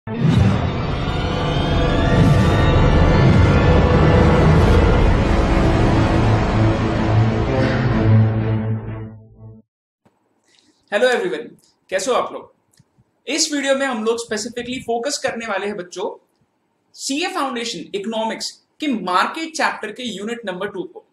Hello everyone, कैसे हो आप लोग। इस वीडियो में हम लोग स्पेसिफिकली फोकस करने वाले हैं बच्चों सीए फाउंडेशन इकोनॉमिक्स के मार्केट चैप्टर के यूनिट नंबर 2 को।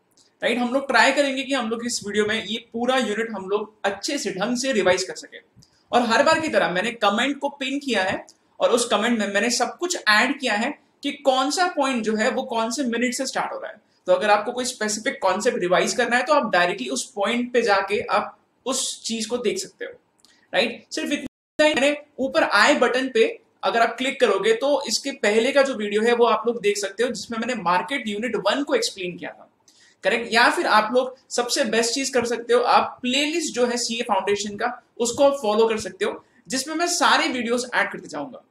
राइट, हम लोग ट्राई करेंगे कि हम लोग इस वीडियो में ये पूरा यूनिट हम लोग अच्छे से ढंग से रिवाइज कर सके। और हर बार की तरह मैंने कमेंट को पिन किया है और उस कमेंट में मैंने सब कुछ ऐड किया है कि कौन सा पॉइंट जो है वो कौन से मिनट से स्टार्ट हो रहा है। तो अगर आपको कोई स्पेसिफिक कॉन्सेप्ट रिवाइज करना है तो आप डायरेक्टली उस पॉइंट पे जाके आप उस चीज को देख सकते हो। राइट, सिर्फ इतना ही। मैंने ऊपर आई बटन पे अगर आप क्लिक करोगे तो इसके पहले का जो वीडियो है वो आप लोग देख सकते हो, जिसमें मैंने मार्केट यूनिट 1 को एक्सप्लेन किया था। करेक्ट, या फिर आप लोग सबसे बेस्ट चीज कर सकते हो, आप प्लेलिस्ट जो है सीए फाउंडेशन का उसको आप फॉलो कर सकते हो, जिसमें मैं सारे वीडियोस ऐड करते जाऊंगा।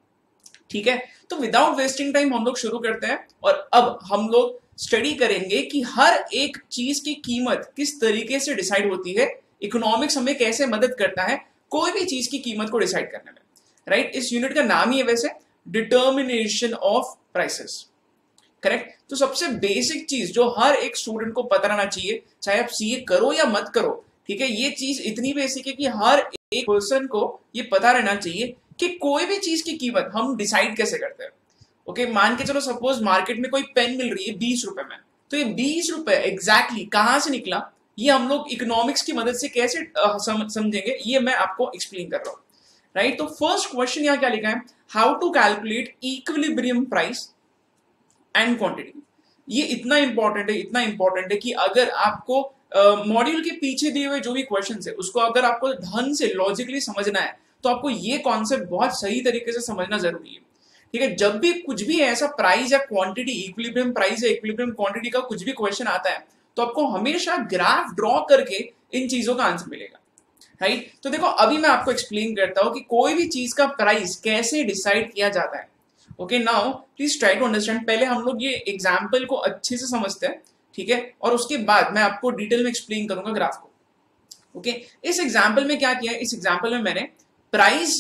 ठीक है, तो विदाउट वेस्टिंग टाइम हम लोग शुरू करते हैं। और अब हम लोग स्टडी करेंगे कि हर एक चीज की कीमत किस तरीके से डिसाइड होती है, इकोनॉमिक्स हमें कैसे मदद करता है कोई भी चीज की कीमत को डिसाइड करने में। राइट, इस यूनिट का नाम ही है वैसे डिटर्मिनेशन ऑफ प्राइसेस। करेक्ट, तो सबसे बेसिक चीज जो हर एक स्टूडेंट को पता रहना चाहिए, चाहे आप सीए करो या मत करो। ठीक है, ये चीज इतनी बेसिक है कि हर एक पर्सन को ये पता रहना चाहिए कि कोई भी चीज की कीमत हम डिसाइड कैसे करते हैं। ओके, मान के चलो सपोज मार्केट में कोई पेन मिल रही है 20 रुपए में, तो ये 20 रुपए एग्जैक्टली कहां से निकला, ये हम लोग इकोनॉमिक्स की मदद से कैसे समझेंगे, ये मैं आपको एक्सप्लेन कर रहा हूं। राइट, तो फर्स्ट क्वेश्चन यहां क्या लिखा है, how to calculate equilibrium price and quantity. ये इतना इंपॉर्टेंट है, इतना इंपॉर्टेंट है कि अगर आपको मॉड्यूल के पीछे दिए हुए जो भी क्वेश्चन है उसको अगर आपको ढंग से लॉजिकली समझना है तो आपको ये कॉन्सेप्ट बहुत सही तरीके से समझना जरूरी है। ठीक है, जब भी कुछ भी ऐसा प्राइस या क्वांटिटी, इक्विलिब्रियम प्राइस या इक्विलिब्रियम क्वांटिटी का कुछ भी क्वेश्चन आता है तो आपको हमेशा ग्राफ ड्रॉ करके इन चीजों का आंसर मिलेगा। राइट, तो देखो अभी मैं आपको एक्सप्लेन करता हूं कि कोई भी चीज का प्राइस कैसे डिसाइड किया जाता है। Okay, now please try to understand. पहले हम लोग ये एग्जाम्पल को अच्छे से समझते हैं, ठीक है, और उसके बाद मैं आपको डिटेल में एक्सप्लेन करूंगा ग्राफ को। ओके, इस एग्जाम्पल में क्या किया है, इस एग्जाम्पल में मैंने प्राइस,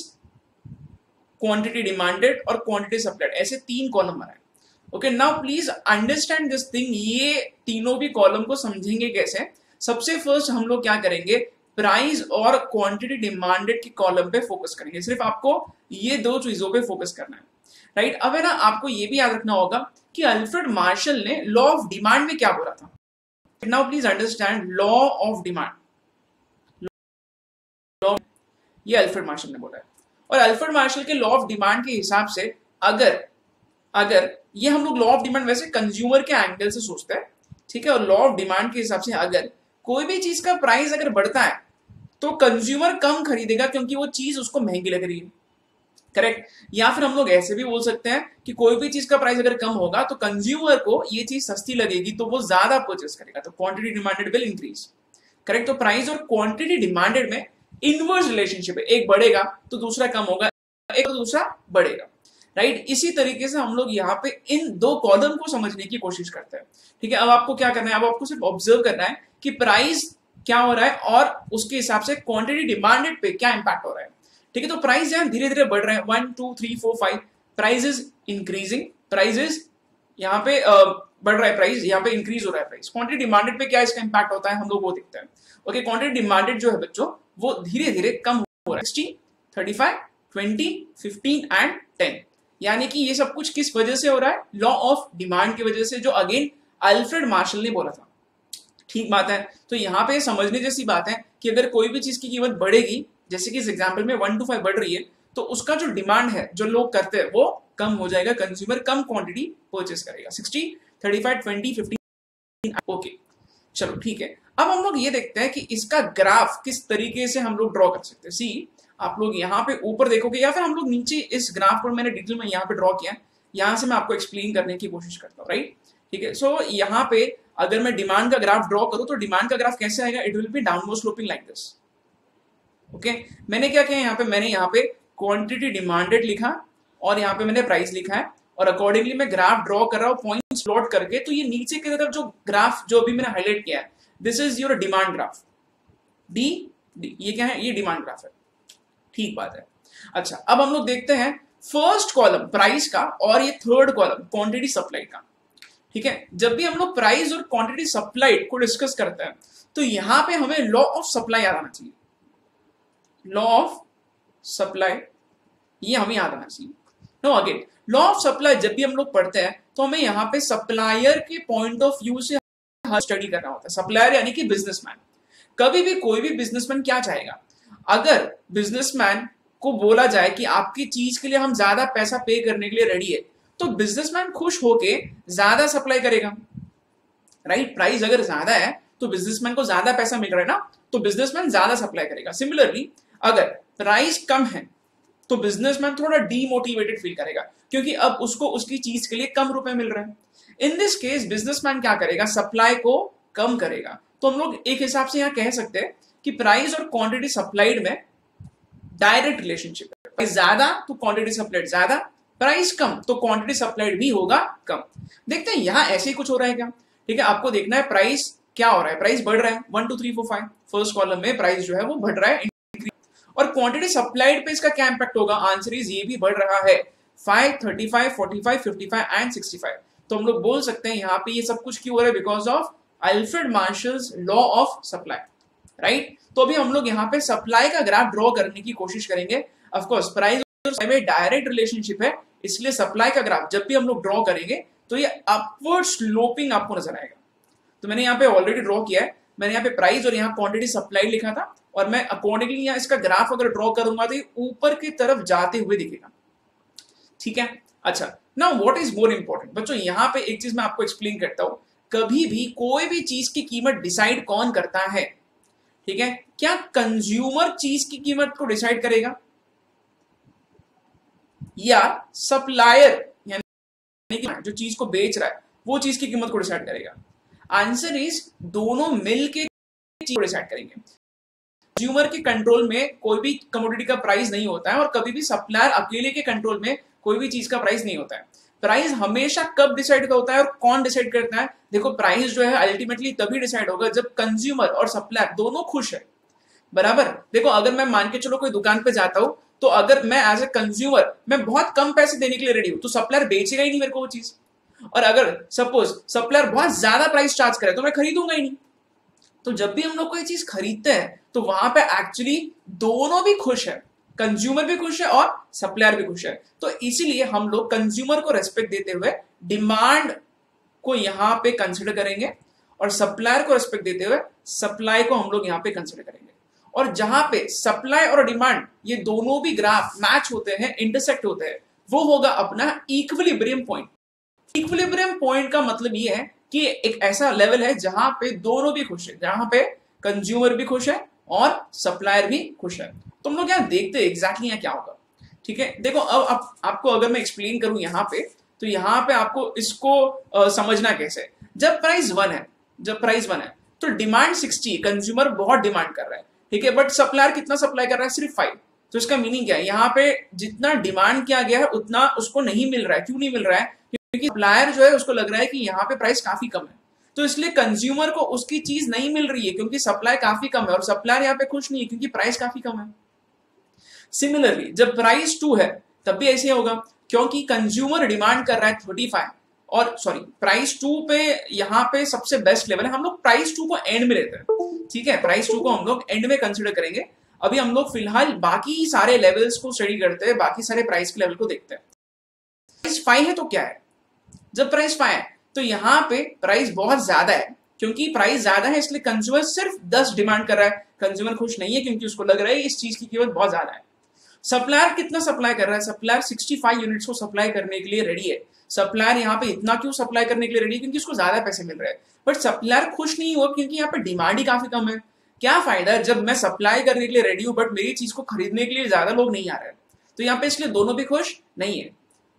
क्वांटिटी डिमांडेड और क्वांटिटी सप्लाइड ऐसे 3 कॉलम बनाए। Okay, now please understand this thing. ये तीनों भी कॉलम को समझेंगे कैसे। सबसे फर्स्ट हम लोग क्या करेंगे, प्राइस और क्वांटिटी डिमांडेड के कॉलम पे फोकस करेंगे। सिर्फ आपको ये 2 चीजों पे फोकस करना है। राइट, अब है ना, आपको ये भी याद रखना होगा कि अल्फ्रेड मार्शल ने लॉ ऑफ डिमांड में क्या बोला था। Now please understand law of demand, ये अल्फ्रेड मार्शल ने बोला है। और अल्फ्रेड मार्शल के लॉ ऑफ डिमांड के हिसाब से अगर ये हम लोग लॉ ऑफ डिमांड वैसे कंज्यूमर के एंगल से सोचते हैं, ठीक है, और लॉ ऑफ डिमांड के हिसाब से अगर कोई भी चीज का प्राइस अगर बढ़ता है तो कंज्यूमर कम खरीदेगा क्योंकि वो चीज उसको महंगी लग रही है। करेक्ट, या फिर हम लोग ऐसे भी बोल सकते हैं कि कोई भी चीज का प्राइस अगर कम होगा तो कंज्यूमर को ये चीज सस्ती लगेगी तो वो ज्यादा परचेस करेगा, तो quantity demanded will increase. Correct, तो प्राइस और क्वांटिटी डिमांडेड में इनवर्स रिलेशनशिप है, एक बढ़ेगा तो दूसरा कम होगा, एक तो दूसरा बढ़ेगा। राइट, इसी तरीके से हम लोग यहाँ पे इन 2 कॉलम को समझने की कोशिश करते हैं। ठीक है, अब आपको क्या करना है, अब आपको सिर्फ ऑब्जर्व करना है कि प्राइस क्या हो रहा है और उसके हिसाब से क्वांटिटी डिमांडेड पे क्या इंपैक्ट हो रहा है। ठीक है, तो प्राइस यहाँ धीरे धीरे बढ़ रहे हैं, 1 2 3 4 5 प्राइस इज इंक्रीजिंग, प्राइस यहाँ पे बढ़ रहा है, प्राइस यहाँ पे इंक्रीज हो रहा है प्राइस। क्वांटिटी डिमांडेड पे क्या इसका इंपैक्ट होता है हम लोग वो देखते हैं। ओके, क्वांटिटी डिमांडेड जो है बच्चों वो धीरे धीरे कम हो रहा है, 60 35 20 15 एंड 10। यानी कि ये सब कुछ किस वजह से हो रहा है, लॉ ऑफ डिमांड की वजह से, जो अगेन अल्फ्रेड मार्शल ने बोला था। ठीक बात है, तो यहाँ पे समझने जैसी बात है कि अगर कोई भी चीज की कीमत बढ़ेगी, जैसे कि इस एग्जाम्पल में 1 to 5 बढ़ रही है, तो उसका जो डिमांड है जो लोग करते हैं वो कम हो जाएगा, कंज्यूमर कम क्वांटिटी परचेस करेगा, 60 35 20 15। ओके, चलो ठीक है, अब हम लोग ये देखते हैं कि इसका ग्राफ किस तरीके से हम लोग ड्रॉ कर सकते हैं। सी, आप लोग यहाँ पे ऊपर देखोगे या फिर हम लोग नीचे इस ग्राफ को मैंने डिटेल में यहाँ पे ड्रॉ किया है, यहाँ से मैं आपको एक्सप्लेन करने की कोशिश करता हूँ। राइट, ठीक है, सो यहाँ पे अगर मैं डिमांड का ग्राफ ड्रॉ करूं तो डिमांड का ग्राफ कैसे आएगा, it will be downward sloping like this. Okay, मैंने क्या किया यहाँ पे, मैंने यहाँ पे क्वांटिटी डिमांडेड लिखा और यहाँ पे मैंने प्राइस लिखा है और अकॉर्डिंगली मैं ग्राफ ड्रॉ कर रहा हूँ पॉइंट्स प्लॉट करके। तो ये नीचे की तरफ जो ग्राफ जो अभी मैंने हाईलाइट किया है, this is your demand graph, D, ये क्या है, ये डिमांड ग्राफ है। ठीक बात है। अच्छा, अब हम लोग देखते हैं फर्स्ट कॉलम प्राइस का और ये थर्ड कॉलम क्वांटिटी सप्लाई का। ठीक है, जब भी हम लोग प्राइस और क्वांटिटी सप्लाई को डिस्कस करते हैं तो यहां पे हमें लॉ ऑफ सप्लाई याद आना चाहिए। लॉ ऑफ सप्लाई ये हमें याद आना चाहिए। No again, law of supply जब भी हम लोग पढ़ते हैं तो हमें यहाँ पे सप्लायर के पॉइंट ऑफ व्यू से स्टडी करना होता है। सप्लायर यानी कि बिजनेसमैन। कभी भी कोई भी बिजनेसमैन क्या चाहेगा, अगर बिजनेसमैन को बोला जाए कि आपकी चीज के लिए हम ज्यादा पैसा पे करने के लिए रेडी है, तो बिजनेसमैन खुश होके ज्यादा सप्लाई करेगा, राइट। प्राइस अगर ज्यादा है तो बिजनेसमैन को ज्यादा पैसा मिल रहा है ना, तो बिजनेसमैन ज्यादा सप्लाई करेगा। सिमिलरली अगर प्राइस कम है तो बिजनेसमैन थोड़ा डीमोटिवेटेड फील करेगा, क्योंकि अब उसको उसकी चीज के लिए कम रुपए मिल रहे हैं। इन दिस केस बिजनेसमैन क्या करेगा, सप्लाई को कम करेगा। तो हम लोग एक हिसाब से यहां कह सकते हैं कि प्राइस और क्वांटिटी सप्लाइड में डायरेक्ट रिलेशनशिप है। प्राइस ज्यादा तो क्वांटिटी सप्लाइड ज्यादा, प्राइस कम तो क्वांटिटी सप्लाइड भी होगा कम। देखते हैं यहां ऐसे ही कुछ हो रहा है क्या। ठीक है, आपको देखना है प्राइस क्या हो रहा है, प्राइस बढ़ रहा है 1 2 3 4 5, फर्स्ट कॉलम में प्राइस जो है वो बढ़ रहा है, और क्वांटिटी सप्लाइड पे इसका क्या इंपैक्ट होगा, आंसर इज ये भी बढ़ रहा है 5 35 45 55 एंड 65। तो हम लोग बोल सकते हैं यहाँ पे ये सब कुछ क्यों हो रहा है, because of Alfred marshals law of supply, right. तो अभी हम लोग यहाँ पे सप्लाई का ग्राफ ड्रॉ करने की कोशिश करेंगे। ऑफ कोर्स प्राइस और में डायरेक्ट रिलेशनशिप है, इसलिए सप्लाई का ग्राफ जब भी हम लोग ड्रॉ करेंगे तो ये अपवर्ड स्लोपिंग आपको नजर आएगा। तो मैंने यहाँ पे ऑलरेडी ड्रॉ किया है, मैंने यहाँ पे प्राइस और यहाँ क्वांटिटी सप्लाई लिखा था, और मैं अकॉर्डिंगली यहाँ इसका ग्राफ अगर ड्रॉ करूंगा तो ये ऊपर की तरफ जाते हुए दिखेगा। ठीक है, अच्छा now what is more important बच्चों, यहाँ पे एक चीज मैं आपको एक्सप्लेन करता हूं। कभी भी कोई भी चीज की कीमत डिसाइड कौन करता है, ठीक है, क्या कंज्यूमर चीज की कीमत को डिसाइड करेगा या सप्लायर यानी कि जो चीज को बेच रहा है वो चीज की कीमत को डिसाइड करेगा। आंसर इज दोनों मिलके चीज को डिसाइड करेंगे। कंज्यूमर के कंट्रोल में कोई भी कमोडिटी का प्राइस नहीं होता है, और कभी भी सप्लायर अकेले के कंट्रोल में कोई भी चीज का प्राइस नहीं होता है। प्राइस हमेशा कब डिसाइड होता है और कौन डिसाइड करता है, देखो प्राइस जो है अल्टीमेटली तभी डिसाइड होगा जब कंज्यूमर और सप्लायर दोनों खुश है, बराबर। देखो अगर मैं मान के चलो कोई दुकान पे जाता हूं, तो अगर मैं एज ए कंज्यूमर मैं बहुत कम पैसे देने के लिए रेडी हूं, तो सप्लायर बेचेगा ही नहीं मेरे को वो चीज। और अगर सपोज सप्लायर बहुत ज्यादा प्राइस चार्ज करे तो मैं खरीदूंगा ही नहीं। तो जब भी हम लोग कोई चीज खरीदते हैं तो वहां पे एक्चुअली दोनों भी खुश है, कंज्यूमर भी खुश है और सप्लायर भी खुश है। तो इसीलिए हम लोग कंज्यूमर को रेस्पेक्ट देते हुए डिमांड को यहां पे कंसिडर करेंगे, और सप्लायर को रेस्पेक्ट देते हुए सप्लाई को हम लोग यहां पे कंसिडर करेंगे। और जहां पे सप्लाई और डिमांड ये दोनों भी ग्राफ मैच होते हैं, इंटरसेक्ट होते हैं, वो होगा अपना इक्विलिब्रियम पॉइंट। इक्विलिब्रियम पॉइंट का मतलब ये है कि एक ऐसा लेवल है जहां पे दोनों भी खुश है, जहां पे कंज्यूमर भी खुश है और सप्लायर भी खुश है। तो हम लोग यहाँ देखते हैं एग्जैक्टली यहाँ क्या होगा। ठीक है, देखो अब आपको अगर मैं एक्सप्लेन करूं यहाँ पे, तो यहाँ पे आपको इसको समझना कैसे। जब प्राइस 1 है तो डिमांड 60, कंज्यूमर बहुत डिमांड कर रहा है, ठीक है, बट सप्लायर कितना सप्लाई कर रहा है, सिर्फ 5। तो इसका मीनिंग क्या है, यहाँ पे जितना डिमांड किया गया है उतना उसको नहीं मिल रहा है। क्यों नहीं मिल रहा है, क्योंकि सप्लायर जो है उसको लग रहा है कि यहाँ पे प्राइस काफी कम है, तो इसलिए कंज्यूमर को उसकी चीज नहीं मिल रही है क्योंकि सप्लाई काफी कम है, और सप्लायर यहाँ पे खुश नहीं है क्योंकि प्राइस काफी कम है। सिमिलरली जब प्राइस 2 है तब भी ऐसे होगा, क्योंकि कंज्यूमर डिमांड कर रहा है 35, और सॉरी प्राइस 2 पे यहाँ पे सबसे बेस्ट लेवल है। हम लोग प्राइस 2 को एंड में लेते हैं, ठीक है, प्राइस 2 को हम लोग एंड में कंसिडर करेंगे। अभी हम लोग फिलहाल बाकी सारे लेवल्स को स्टडी करते हैं, बाकी सारे प्राइस के लेवल को देखते हैं। प्राइस 5 है तो क्या है, जब प्राइस 5 है तो यहाँ पे प्राइस बहुत ज्यादा है, क्योंकि प्राइस ज्यादा है इसलिए कंज्यूमर सिर्फ 10 डिमांड कर रहा है। कंज्यूमर खुश नहीं है क्योंकि उसको लग रहा है इस चीज की कीमत बहुत ज्यादा है। सप्लायर कितना सप्लाई कर रहा है, सप्लायर 65 यूनिट्स को सप्लाई करने के लिए रेडी है। सप्लायर यहाँ पे इतना क्यों सप्लाई करने के लिए रेडी है, क्योंकि उसको ज्यादा पैसे मिल रहे हैं, बट सप्लायर खुश नहीं हुआ क्योंकि यहाँ पे डिमांड ही काफी कम है। क्या फायदा जब मैं सप्लाई करने के लिए रेडी हूं बट मेरी चीज को खरीदने के लिए ज्यादा लोग नहीं आ रहे हैं, तो यहाँ पे इसलिए दोनों भी खुश नहीं है।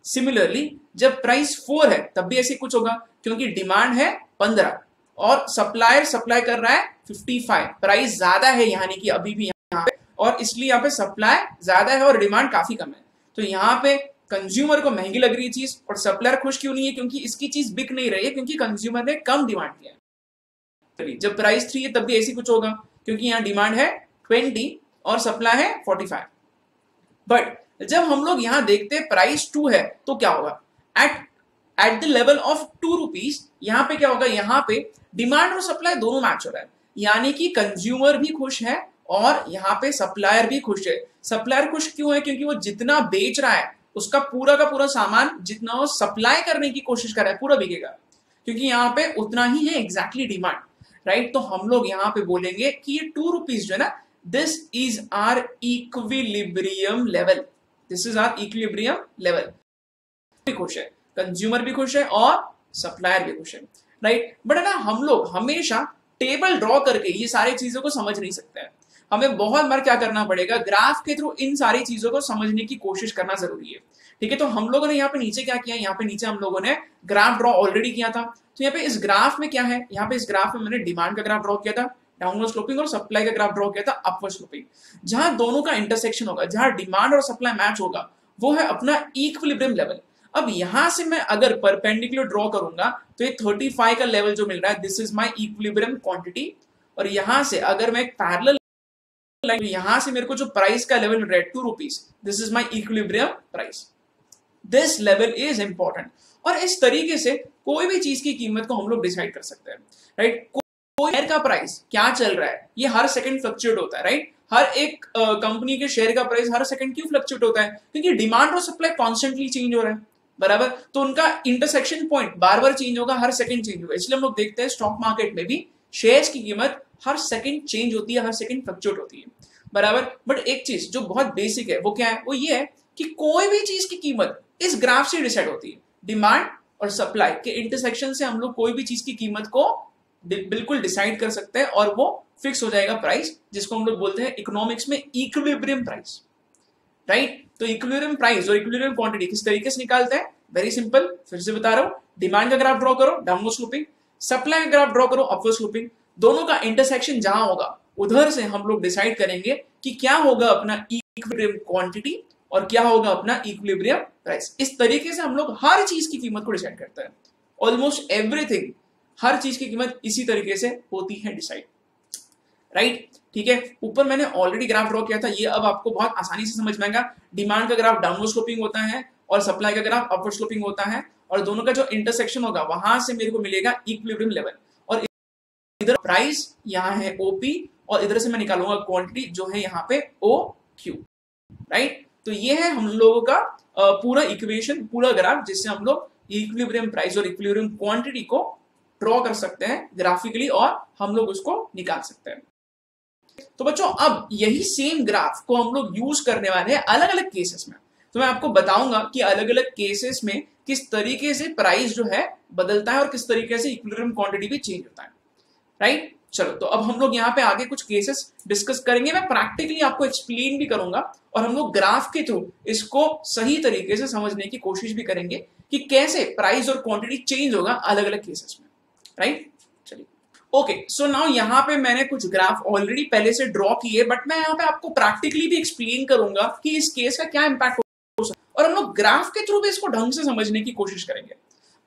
सिमिलरली जब प्राइस 4 है तब भी ऐसे कुछ होगा, क्योंकि डिमांड है 15 और सप्लायर सप्लाई कर रहा है 55, प्राइस ज्यादा है यानी कि अभी भी यहाँ पे, और इसलिए यहाँ पे सप्लाई ज्यादा है और डिमांड काफी कम है। तो यहाँ पे कंज्यूमर को महंगी लग रही है चीज, और सप्लायर खुश क्यों नहीं है, क्योंकि इसकी चीज बिक नहीं रही है क्योंकि कंज्यूमर ने कम डिमांड किया है। जब प्राइस 3 है तब भी ऐसे कुछ होगा, क्योंकि यहाँ डिमांड है 20 और सप्लाई है 45। बट जब हम लोग यहां देखते हैं प्राइस 2 है तो क्या होगा, at the level of 2 rupees यहां पे क्या होगा, यहां पे डिमांड और सप्लाई दोनों मैच हो रहा है, यानी कि कंज्यूमर भी खुश है और यहाँ पे सप्लायर भी खुश है। सप्लायर खुश क्यों है, क्योंकि वो जितना बेच रहा है उसका पूरा का पूरा सामान जितना वो सप्लाई करने की कोशिश कर रहा है पूरा बिकेगा, क्योंकि यहाँ पे उतना ही है एग्जैक्टली डिमांड, राइट। तो हम लोग यहाँ पे बोलेंगे कि ये 2 रुपीज जो है ना, this is our equilibrium level, this is our equilibrium level. भी खुश है, कंज्यूमर भी खुश है और सप्लायर भी खुश है, राइट। बट है ना, हम लोग हमेशा टेबल ड्रॉ करके ये सारी चीजों को समझ नहीं सकते हैं, हमें बहुत बार क्या करना पड़ेगा, ग्राफ के थ्रू इन सारी चीजों को समझने की कोशिश करना जरूरी है, ठीक है। तो हम लोगों ने यहाँ पे नीचे क्या किया, यहाँ पे नीचे हम लोगों ने ग्राफ ड्रॉ ऑलरेडी किया था। तो यहाँ पे इस ग्राफ में क्या है, यहाँ पे इस ग्राफ में मैंने डिमांड का ग्राफ ड्रॉ किया था डाउनवर्ड स्लोपिंग, और सप्लाई का ग्राफ ड्रॉ किया था अपवर्ड स्लोपिंग। जहां दोनों का इंटरसेक्शन होगा, जहां डिमांड और सप्लाई मैच होगा, वो है अपना इक्विलिब्रियम लेवल। अब यहां से मैं अगर परपेंडिकुलर ड्रॉ करूंगा तो ये 35 का लेवल जो मिल रहा है, this is my equilibrium quantity. और यहां से अगर मैं एक पैरेलल लाइन, यहां से मेरे को जो प्राइस का लेवल मिल रहा है 2 rupees, this is my equilibrium price. This level is important. और इस तरीके से कोई भी चीज की कीमत को हम लोग डिसाइड कर सकते हैं, राइट। कोई शेयर का प्राइस क्या चल रहा है, ये हर सेकंड फ्लक्चुएट होता है, राइट। हर एक कंपनी के शेयर का प्राइस हर सेकंड क्यों फ्लक्चुएट होता है, क्योंकि डिमांड और सप्लाई कॉन्स्टेंटली चेंज हो रहा है, बराबर। तो उनका इंटरसेक्शन पॉइंट बार बार चेंज होगा, हर सेकंड चेंज होगा। इसलिए हम लोग देखते हैं स्टॉक मार्केट में भी शेयर्स की कीमत हर सेकंड चेंज होती है, हर सेकंड फ्लक्चुएट होती है, बराबर। बट एक चीज जो बहुत बेसिक है वो क्या है, वो ये है कि कोई भी चीज की कीमत इस ग्राफ से डिसाइड होती है। डिमांड और सप्लाई के इंटरसेक्शन से हम लोग कोई भी चीज की कीमत को बिल्कुल डिसाइड कर सकते हैं और वो फिक्स हो जाएगा प्राइस, जिसको हम लोग बोलते हैं इकोनॉमिक्स में इक्विलिब्रियम प्राइस, राइट। तो इक्विलिब्रियम प्राइस और इक्विलिब्रियम क्वांटिटी किस तरीके से निकालते हैं, वेरी सिंपल, फिर से बता रहा हूं। डिमांड का ग्राफ ड्रॉ करो डाउनवर्ड स्लोपिंग, सप्लाई का ग्राफ ड्रॉ करो अपवर्ड स्लोपिंग, दोनों का इंटरसेक्शन जहां होगा उधर से हम लोग डिसाइड करेंगे कि क्या होगा अपना इक्विलिब्रियम क्वांटिटी और क्या होगा अपना इक्विलिब्रियम प्राइस। इस तरीके से हम लोग हर चीज की कीमत को डिसाइड करते हैं, ऑलमोस्ट एवरीथिंग, हर चीज की कीमत इसी तरीके से होती है डिसाइड, राइट, ठीक है। ऊपर मैंने ऑलरेडी ग्राफ ड्रॉ किया था, ये अब आपको बहुत आसानी से समझ में आएगा। डिमांड का ग्राफ डाउनवर्ड स्लोपिंग होता है और सप्लाई का ग्राफ अपवर्ड स्लोपिंग होता है, और दोनों का जो इंटरसेक्शन होगा वहां से मेरे को मिलेगा इक्विलिब्रियम लेवल। और इधर प्राइस यहाँ है ओपी, और इधर से मैं निकालूंगा क्वांटिटी जो है यहाँ पे ओ क्यू, राइट। तो ये है हम लोगों का पूरा इक्वेशन, पूरा ग्राफ, जिससे हम लोग इक्विलिब्रियम प्राइस और इक्विलिब्रियम क्वांटिटी को ड्रॉ कर सकते हैं ग्राफिकली, और हम लोग उसको निकाल सकते हैं। तो बच्चों अब यही सेम ग्राफ को हम लोग यूज करने वाले हैं अलग अलग केसेस में। तो मैं आपको बताऊंगा कि अलग अलग केसेस में किस तरीके से प्राइस जो है बदलता है और किस तरीके से इक्विलिब्रियम क्वांटिटी भी चेंज होता है, राइट। चलो, तो अब हम लोग यहाँ पे आगे कुछ केसेस डिस्कस करेंगे, मैं प्रैक्टिकली आपको एक्सप्लेन भी करूंगा, और हम लोग ग्राफ के थ्रू इसको सही तरीके से समझने की कोशिश भी करेंगे कि कैसे प्राइस और क्वांटिटी चेंज होगा अलग अलग केसेस में, राइट। चलिए, ओके, सो नाउ यहाँ पे मैंने कुछ ग्राफ ऑलरेडी पहले से ड्रॉ किए, बट मैं यहाँ पे आपको प्रैक्टिकली भी एक्सप्लेन करूंगा कि इस केस का क्या इंपैक्ट हो सकता है, और हम लोग ग्राफ के थ्रू भी इसको ढंग से समझने की कोशिश करेंगे।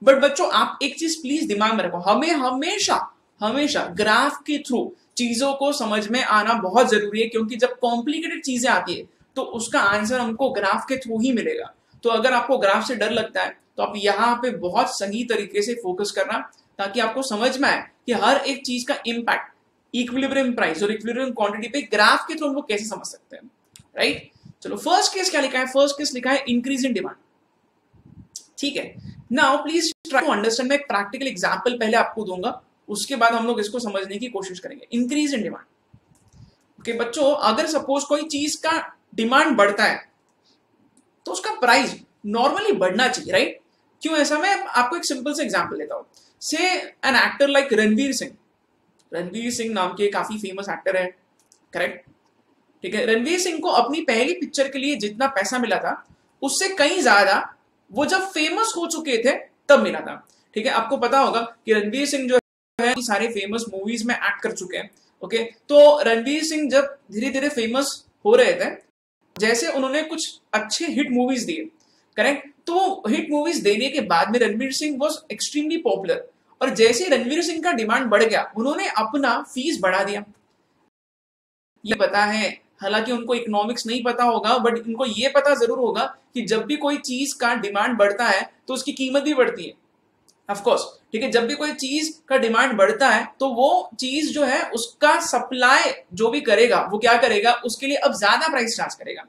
बट बच्चों आप एक चीज प्लीज दिमाग में रखो, हमें हमेशा हमेशा ग्राफ के थ्रू चीजों को समझ में आना बहुत जरूरी है, क्योंकि जब कॉम्प्लिकेटेड चीजें आती है तो उसका आंसर हमको ग्राफ के थ्रू ही मिलेगा। तो अगर आपको ग्राफ से डर लगता है तो आप यहाँ पे बहुत सही तरीके से फोकस करना, ताकि आपको समझ में आए कि हर एक चीज का इंपैक्ट इक्विलिब्रियम प्राइस और इक्विलिब्रियम क्वांटिटी पे ग्राफ के थ्रू हम लोग कैसे समझ सकते हैं, राइट। चलो, फर्स्ट केस क्या लिखा है, फर्स्ट केस लिखा है इंक्रीज इन डिमांड, ठीक है। Now please try to understand, मैं एक प्रैक्टिकल एग्जांपल पहले आपको दूंगा, उसके बाद हम लोग इसको समझने की कोशिश करेंगे। इंक्रीज इन डिमांड, ओके बच्चों, अगर सपोज कोई चीज का डिमांड बढ़ता है तो उसका प्राइस नॉर्मली बढ़ना चाहिए, राइट। क्यों ऐसा, मैं आपको एक सिंपल से एग्जांपल लेता हूं। से an actor like Ranveer Singh, Ranveer Singh नाम के काफी फेमस एक्टर है, करेक्ट, ठीक है। रणवीर सिंह को अपनी पहली पिक्चर के लिए जितना पैसा मिला था उससे कहीं ज्यादा वो जब फेमस हो चुके थे तब मिला था, ठीक है। आपको पता होगा कि रणवीर सिंह जो है सारे फेमस मूवीज में एक्ट कर चुके हैं, ओके। तो रणवीर सिंह जब धीरे धीरे फेमस हो रहे थे, जैसे उन्होंने कुछ अच्छे हिट मूवीज दिए, करेक्ट, तो हिट मूवीज देने के बाद में Ranveer Singh was extremely popular, और जैसे रणवीर सिंह का डिमांड बढ़ गया उन्होंने अपना फीस बढ़ा दिया। ये पता है हालांकि उनको इकोनॉमिक्स नहीं पता होगा, बट इनको ये पता जरूर होगा कि जब भी कोई चीज का डिमांड बढ़ता है तो उसकी कीमत भी बढ़ती है, ऑफ कोर्स। ठीक है, जब भी कोई चीज का डिमांड बढ़ता है तो वो चीज जो है उसका सप्लाई जो भी करेगा वो क्या करेगा, उसके लिए अब ज्यादा प्राइस चार्ज करेगा।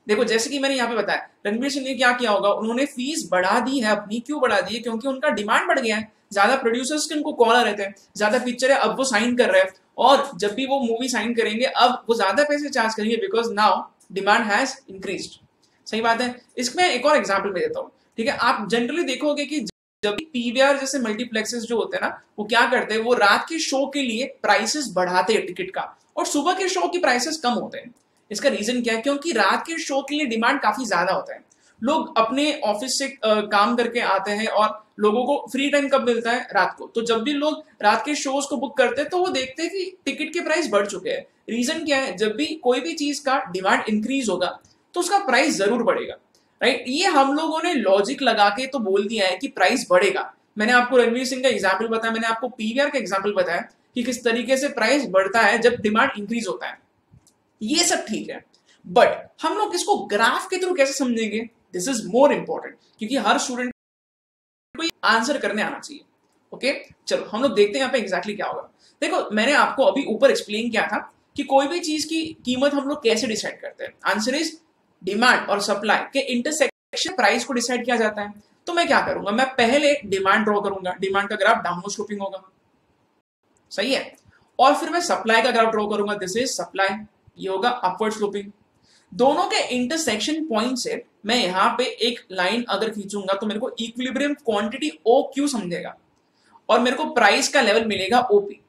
देखो जैसे कि मैंने यहाँ पे बताया, रणवीर सिंह ने क्या किया होगा, उन्होंने फीस बढ़ा दी है अपनी। क्यों बढ़ा दी है? क्योंकि उनका डिमांड बढ़ गया है, ज्यादा प्रोड्यूसर्स के उनको कॉल आ रहे थे, ज्यादा पिक्चर है अब वो साइन कर रहे हैं, और जब भी वो मूवी साइन करेंगे अब वो ज्यादा पैसे चार्ज करेंगे, because now demand has increased. सही बात है। इसमें एक और एग्जाम्पल मैं देता हूँ। ठीक है, आप जनरली देखोगे कि जब पीवीआर जैसे मल्टीप्लेक्सेस जो होते हैं ना, वो क्या करते हैं, वो रात के शो के लिए प्राइसेस बढ़ाते हैं टिकट का, और सुबह के शो की प्राइसेस कम होते हैं। इसका रीजन क्या है? क्योंकि रात के शो के लिए डिमांड काफी ज्यादा होता है। लोग अपने ऑफिस से काम करके आते हैं और लोगों को फ्री टाइम कब मिलता है? रात को। तो जब भी लोग रात के शोज को बुक करते हैं तो वो देखते हैं कि टिकट के प्राइस बढ़ चुके हैं। रीजन क्या है? जब भी कोई भी चीज का डिमांड इंक्रीज होगा तो उसका प्राइस जरूर बढ़ेगा, राइट। ये हम लोगों ने लॉजिक लगा के तो बोल दिया है कि प्राइस बढ़ेगा। मैंने आपको रणवीर सिंह का एग्जाम्पल बताया, मैंने आपको पीवीआर का एग्जाम्पल बताया कि किस तरीके से प्राइस बढ़ता है जब डिमांड इंक्रीज होता है। ये सब ठीक है, बट हम लोग इसको ग्राफ के थ्रू कैसे समझेंगे? दिस इज मोर इंपॉर्टेंट, क्योंकि हर स्टूडेंट को आंसर करने आना चाहिए। ओके, चलो हम लोग देखते हैं यहाँ पे एग्जैक्टली क्या होगा। देखो मैंने आपको अभी ऊपर एक्सप्लेन किया था कि कोई भी चीज की कीमत हम लोग कैसे डिसाइड करते हैं। आंसर इज डिमांड और सप्लाई के इंटरसेक्शन प्राइस को डिसाइड किया जाता है। तो मैं क्या करूंगा, मैं पहले डिमांड ड्रॉ करूंगा, डिमांड का ग्राफ डाउनवर्ड स्लोपिंग होगा, सही है। और फिर मैं सप्लाई का ग्राफ ड्रॉ करूंगा, दिस इज सप्लाई, ये होगा अपवर्ड स्लोपिंग। दोनों के इंटरसेक्शन पॉइंट से मैं यहां पे एक लाइन अगर खींचूंगा तो मेरे को इक्विलिब्रियम क्वांटिटी ओ क्यू समझेगा, और मेरे को प्राइस का लेवल मिलेगा ओपी।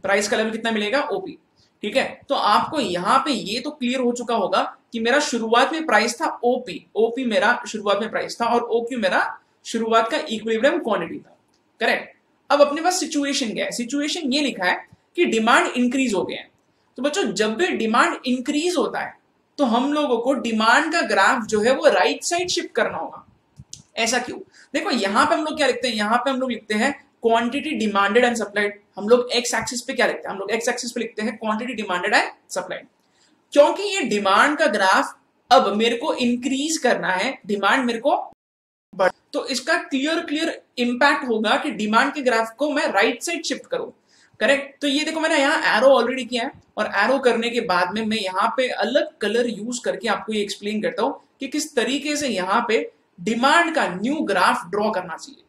प्राइस का लेवल कितना मिलेगा? ओपी। ठीक है, तो आपको यहां पे ये तो क्लियर हो चुका होगा कि मेरा शुरुआत में प्राइस था ओपी, ओपी मेरा शुरुआत में प्राइस था, और ओक्यू मेरा शुरुआत का इक्विलिब्रियम क्वांटिटी था, करेक्ट। अब अपने पास सिचुएशन क्या है? सिचुएशन ये लिखा है कि डिमांड इंक्रीज हो गया है। तो बच्चों जब भी डिमांड इंक्रीज होता है तो हम लोगों को डिमांड का ग्राफ जो है वो राइट साइड शिफ्ट करना होगा। ऐसा क्यों? देखो यहां पे हम लोग क्या लिखते हैं, यहां पे हम लोग लिखते हैं क्वांटिटी डिमांडेड एंड सप्लाइड। हम लोग एक्स एक्सिस पे क्या लिखते हैं? हम लोग एक्स एक्सिस पे लिखते हैं क्वांटिटी डिमांडेड एंड सप्लाइड। क्योंकि ये डिमांड का ग्राफ अब मेरे को इंक्रीज करना है, डिमांड मेरे को बढ़, तो इसका क्लियर इंपैक्ट होगा कि डिमांड के ग्राफ को मैं राइट साइड शिफ्ट करूं, करेक्ट। तो ये देखो मैंने यहाँ एरो ऑलरेडी किया है, और एरो करने के बाद में मैं यहाँ पे अलग कलर यूज करके आपको ये एक्सप्लेन करता हूं कि किस तरीके से यहाँ पे डिमांड का न्यू ग्राफ ड्रॉ करना चाहिए,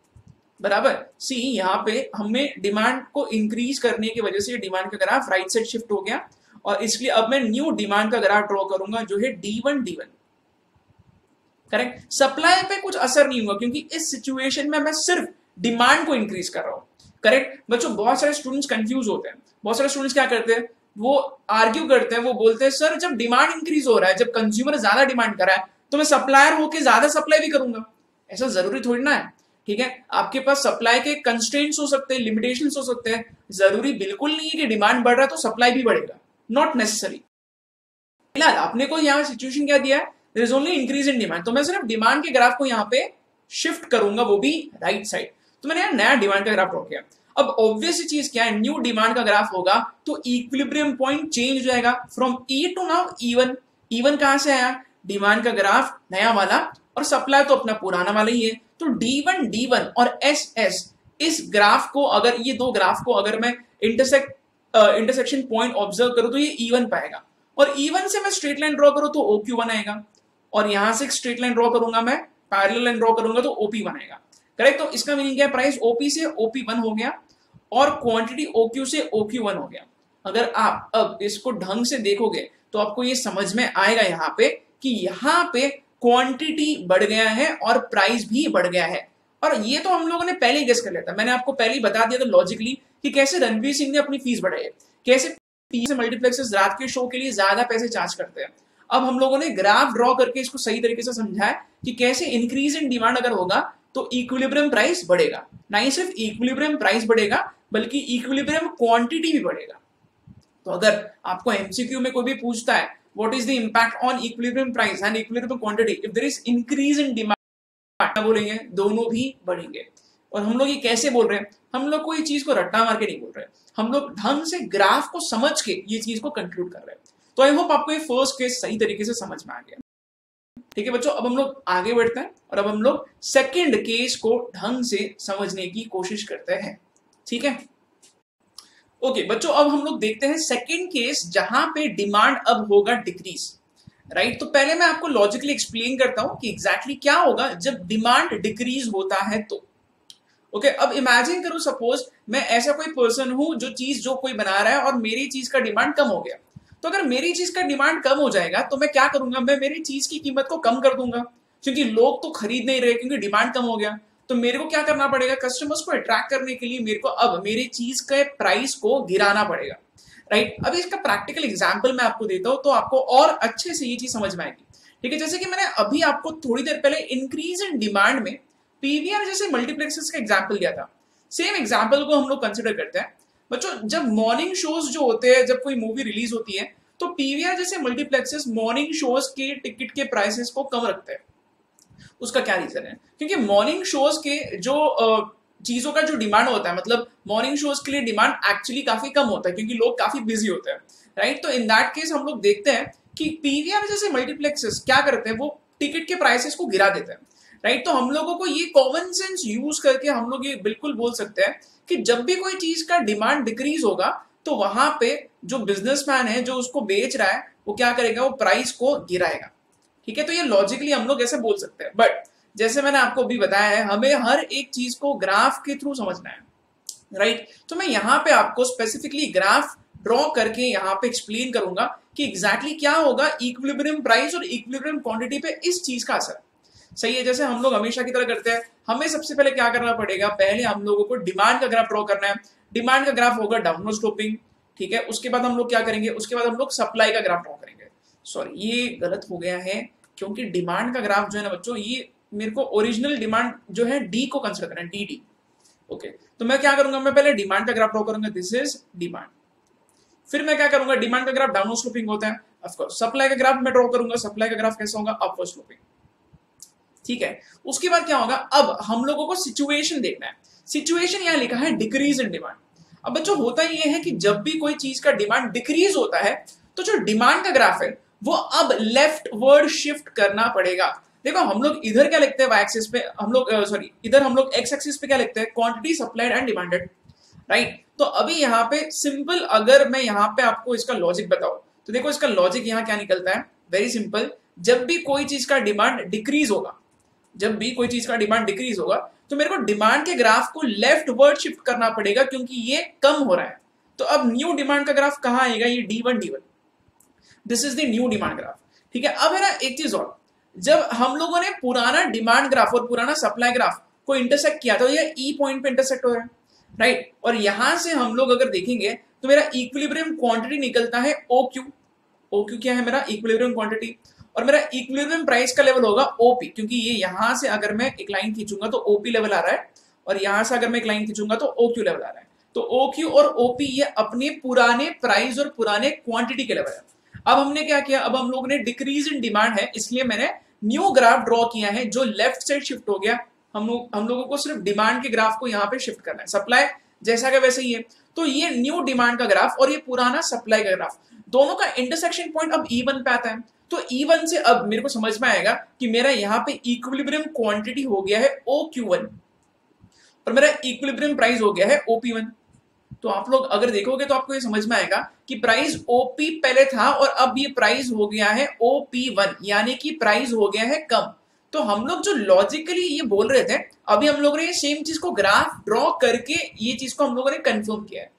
बराबर। सी यहाँ पे हमें डिमांड को इंक्रीज करने की वजह से डिमांड का ग्राफ राइट साइड शिफ्ट हो गया, और इसलिए अब मैं न्यू डिमांड का ग्राफ ड्रॉ करूंगा जो है D1, करेक्ट। सप्लाई पे कुछ असर नहीं हुआ क्योंकि इस सिचुएशन में मैं सिर्फ डिमांड को इंक्रीज कर रहा हूं, करेक्ट। बच्चों बहुत सारे स्टूडेंट्स कंफ्यूज होते हैं, बहुत सारे स्टूडेंट्स क्या करते हैं, वो आर्ग्यू करते हैं, वो बोलते हैं सर जब डिमांड इंक्रीज हो रहा है, जब कंज्यूमर ज्यादा डिमांड कर रहा है तो मैं सप्लायर होकर ज्यादा सप्लाई भी करूंगा। ऐसा जरूरी थोड़ी ना है, ठीक है। आपके पास सप्लाई के कंस्ट्रेंट्स हो सकते हैं, लिमिटेशंस हो सकते हैं, जरूरी बिल्कुल नहीं है कि डिमांड बढ़ रहा है तो सप्लाई भी बढ़ेगा, नॉट नेसेसरी। फिलहाल आपने को यहाँ सिचुएशन क्या दिया है, there is only increase in demand, तो मैं सिर्फ डिमांड के ग्राफ को यहाँ पे शिफ्ट करूंगा, वो भी राइट साइड। तो मैंने यहाँ नया डिमांड का ग्राफ ड्रॉ किया। अब ऑब्वियस चीज क्या है, न्यू डिमांड का ग्राफ होगा तो इक्विलिब्रियम पॉइंट चेंज हो जाएगा from E to now E one. E one कहां से आया? डिमांड का ग्राफ नया वाला, और सप्लाई तो अपना पुराना वाला ही है। तो D1 और SS, इस ग्राफ को अगर, ये दो ग्राफ को अगर मैं इंटरसेक्शन पॉइंट ऑब्जर्व करूं तो ये इवन पाएगा, और इवन से मैं स्ट्रेट लाइन ड्रॉ करूं तो OQ1 आएगा, और यहां से स्ट्रेट लाइन ड्रॉ करूंगा, मैं पैरेलल लाइन ड्रॉ करूंगा तो OP1 आएगा, करेक्ट। तो इसका मीनिंग क्या है, प्राइस OP से OP1 हो गया और क्वांटिटी OQ से OQ1 हो गया। अगर आप अब इसको ढंग से देखोगे तो आपको ये समझ में आएगा यहाँ पे कि यहाँ पे क्वांटिटी बढ़ गया है और प्राइस भी बढ़ गया है। और ये तो हम लोगों ने पहले ही गेस कर लिया था, मैंने आपको पहले ही बता दिया था लॉजिकली कि कैसे रणवीर सिंह ने अपनी फीस बढ़ाई है, कैसे फीस मल्टीप्लेक्सेस रात के शो के लिए ज्यादा पैसे चार्ज करते हैं। अब हम लोगों ने ग्राफ ड्रॉ करके इसको सही तरीके से समझाया कि कैसे इंक्रीज इन डिमांड अगर होगा तो इक्विलिब्रियम प्राइस बढ़ेगा। ना ही सिर्फ इक्विलिब्रियम प्राइस बढ़ेगा बल्कि इक्विलिब्रियम क्वांटिटी भी बढ़ेगा। तो अगर आपको एमसीक्यू में कोई भी पूछता है what is the impact on equilibrium price and equilibrium quantity if there is increase in demand, बोलेंगे दोनों भी बढ़ेंगे। और हम लोग ये कैसे बोल रहे हैं, हम लोग कोई चीज को रट्टा मार के नहीं बोल रहे, हम लोग ढंग से ग्राफ को समझ के ये चीज को कंक्लूड कर रहे हैं। तो आई होप आपको ये फर्स्ट केस सही तरीके से समझ में आ गया। ठीक है बच्चों, अब हम लोग आगे बढ़ते हैं और अब हम लोग सेकंड केस को ढंग से समझने की कोशिश करते हैं। ठीक है, ओके बच्चों, अब हम लोग देखते हैं सेकंड केस जहां पे डिमांड अब होगा डिक्रीज। राइट, तो पहले मैं आपको लॉजिकली एक्सप्लेन करता हूं कि एग्जैक्टली क्या होगा जब डिमांड डिक्रीज होता है। तो ओके, अब इमेजिन करो सपोज मैं ऐसा कोई पर्सन हूं जो चीज जो कोई बना रहा है और मेरी चीज का डिमांड कम हो गया। तो अगर मेरी चीज का डिमांड कम हो जाएगा तो मैं क्या करूंगा, मैं मेरी चीज की कीमत को कम कर दूंगा, क्योंकि लोग तो खरीद नहीं रहे क्योंकि डिमांड कम हो गया। तो मेरे को क्या करना पड़ेगा, कस्टमर्स को अट्रैक्ट करने के लिए मेरे को अब मेरी चीज के प्राइस को गिराना पड़ेगा। राइट, अब इसका प्रैक्टिकल एग्जाम्पल मैं आपको देता हूं तो आपको और अच्छे से ये चीज समझ में आएगी। ठीक है, जैसे कि मैंने अभी आपको थोड़ी देर पहले इंक्रीज इन डिमांड में पीवीआर जैसे मल्टीप्लेक्सेस का एग्जाम्पल दिया था। सेम एग्जाम्पल को हम लोग कंसिडर करते हैं बच्चों। जब मॉर्निंग शोज जो होते हैं, जब कोई मूवी रिलीज होती है तो पीवीआर जैसे मल्टीप्लेक्सेस मॉर्निंग शोज के टिकट के प्राइसेस को कम रखते हैं। उसका क्या रीजन है, क्योंकि मॉर्निंग शोज के जो चीजों का जो डिमांड होता है, मतलब मॉर्निंग शोज के लिए डिमांड एक्चुअली काफी कम होता है क्योंकि लोग काफी बिजी होते हैं। राइट, तो इन दैट केस हम लोग देखते हैं कि पीवीआर जैसे मल्टीप्लेक्सेस क्या करते हैं, वो टिकट के प्राइसेस को गिरा देते हैं। राइट, तो हम लोगों को ये कॉमन सेंस यूज करके हम लोग ये बिल्कुल बोल सकते हैं कि जब भी कोई चीज का डिमांड डिक्रीज होगा तो वहां पे जो बिजनेसमैन है जो उसको बेच रहा है वो क्या करेगा, वो प्राइस को गिराएगा। ठीक है, तो ये लॉजिकली हम लोग ऐसे बोल सकते हैं। बट जैसे मैंने आपको अभी बताया है, हमें हर एक चीज को ग्राफ के थ्रू समझना है। राइट, तो मैं यहाँ पे आपको स्पेसिफिकली ग्राफ ड्रॉ करके यहाँ पे एक्सप्लेन करूंगा कि एग्जैक्टली क्या होगा इक्विलिब्रियम प्राइस और इक्विलिब्रियम क्वांटिटी पे इस चीज का असर। सही है, जैसे हम लोग हमेशा की तरह करते हैं, हमें सबसे पहले क्या करना पड़ेगा, पहले हम लोगों को डिमांड का ग्राफ ड्रॉ करना है। डिमांड का ग्राफ होगा डाउनवर्ड स्लोपिंग। ठीक है, उसके बाद हम लोग क्या करेंगे, उसके बाद हम लोग सप्लाई का ग्राफ ड्रॉ करेंगे। सॉरी, ये गलत हो गया है, क्योंकि डिमांड का ग्राफ जो है ना बच्चों, ये मेरे को ओरिजिनल डिमांड जो है डी को कंसिडर करना है, डी। ओके, तो मैं क्या करूंगा, मैं पहले डिमांड का ग्राफ ड्रॉ करूंगा, दिस इज डिमांड। फिर मैं क्या करूंगा, डिमांड का ग्राफ डाउनवर्ड स्लोपिंग होता है ऑफ कोर्स। सप्लाई का ग्राफ मैं ड्रॉ करूंगा, सप्लाई का ग्राफ कैसा होगा, अपवर्ड स्लोपिंग। ठीक है, उसके बाद क्या होगा, अब हम लोगों को सिचुएशन देखना है। सिचुएशन यहां लिखा है डिक्रीज इन डिमांड। अब बच्चों होता ये है कि जब भी कोई चीज का डिमांड डिक्रीज होता है तो जो डिमांड का ग्राफ है वो अब लेफ्ट वर्ड शिफ्ट करना पड़ेगा। देखो हम लोग इधर क्या लिखते हैं, वाई एक्सिस पे हम लोग सॉरी इधर हम लोग एक्स एक्सिस पे क्या लिखते हैं, quantity supplied and demanded. Right, तो अभी यहाँ पे सिंपल अगर मैं यहाँ पे आपको इसका लॉजिक बताऊं तो देखो इसका लॉजिक यहाँ क्या निकलता है, वेरी सिंपल। जब भी कोई चीज का डिमांड डिक्रीज होगा, जब भी कोई चीज का डिमांड डिक्रीज होगा तो मेरे को डिमांड के ग्राफ को लेफ्ट वर्ड शिफ्ट करना पड़ेगा क्योंकि ये कम हो रहा है। तो अब न्यू डिमांड का ग्राफ कहाँ आएगा, ये D1, this is the new demand graph. ठीक है, अब है ना एक चीज और, जब हम लोगों ने पुराना डिमांड ग्राफ और पुराना सप्लाई ग्राफ को इंटरसेक्ट किया तो ये ई पॉइंट पे इंटरसेक्ट हो रहा है। राइट, और यहां से हम लोग अगर देखेंगे तो मेरा इक्विलिब्रियम क्वांटिटी निकलता है OQ। OQ क्या है, मेरा इक्विलिब्रियम क्वांटिटी। और मेरा इक्विलिब्रियम प्राइस का लेवल होगा OP, क्योंकि ये यहां से अगर मैं एक लाइन खींचूंगा तो OP लेवल आ रहा है और यहां से अगर मैं एक लाइन खींचूंगा तो OQ लेवल आ रहा है। तो OQ और OP ये अपने पुराने प्राइस और पुराने क्वांटिटी के लेवल है। अब हमने क्या किया, अब हम लोग ने डिक्रीज इन डिमांड है इसलिए मैंने न्यू ग्राफ ड्रॉ किया है जो लेफ्ट साइड शिफ्ट हो गया। हम लोगों को सिर्फ डिमांड के ग्राफ को यहाँ पे शिफ्ट करना है, सप्लाई जैसा का वैसे ही है। तो ये न्यू डिमांड का ग्राफ और ये पुराना सप्लाई का ग्राफ, दोनों का इंटरसेक्शन पॉइंट अब E1 पे आता है। तो E1 से अब मेरे को समझ में आएगा कि मेरा यहाँ पे इक्विलिब्रियम क्वांटिटी हो गया है OQ1 और मेरा इक्विलिब्रियम प्राइस हो गया है OP1। तो आप लोग अगर देखोगे तो आपको ये समझ में आएगा कि प्राइस OP पहले था और अब ये प्राइस हो गया है OP1, यानी कि प्राइस हो गया है कम। तो हम लोग जो लॉजिकली ये बोल रहे थे, अभी हम लोगों ने ये सेम चीज को ग्राफ ड्रॉ करके ये चीज को हम लोगों ने कंफर्म किया है।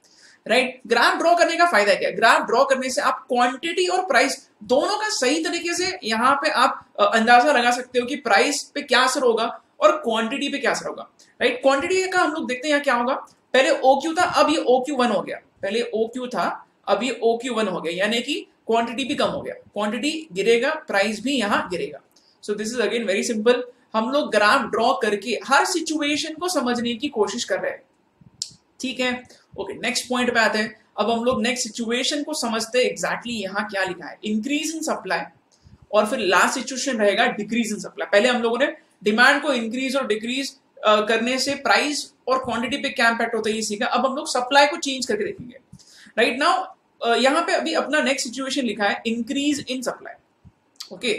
राइट, ग्राफ ड्रॉ करने का फायदा क्या है, ग्राफ ड्रॉ करने से आप क्वांटिटी और प्राइस दोनों का सही तरीके से यहाँ पे आप अंदाजा लगा सकते हो कि प्राइस पे क्या असर होगा और क्वांटिटी पे क्या असर होगा। राइट, क्वांटिटी का हम लोग देखते हैं यहाँ क्या होगा, पहले OQ था अब ये OQ1 हो गया, पहले OQ था अब ये OQ1 हो गया, यानी कि क्वांटिटी भी कम हो गया, क्वांटिटी गिरेगा प्राइस भी यहाँ गिरेगा। So this is again very simple, हम लोग ग्राफ ड्रॉ करके हर सिचुएशन को समझने की कोशिश कर रहे हैं। ठीक है, ओके नेक्स्ट पॉइंट पे आते हैं। अब हम लोग नेक्स्ट सिचुएशन को समझते हैं, एग्जैक्टली यहाँ क्या लिखा है, इंक्रीज इन सप्लाई और फिर लास्ट सिचुएशन रहेगा डिक्रीज इन सप्लाई। पहले हम लोगों ने डिमांड को इंक्रीज और डिक्रीज करने से प्राइस और क्वांटिटी पे क्या इंपैक्ट होता है ये सीखा। अब हम लोग सप्लाई को चेंज करके देखेंगे। राइट नाउ यहां पे अभी अपना नेक्स्ट सिचुएशन लिखा है increase in supply. Okay,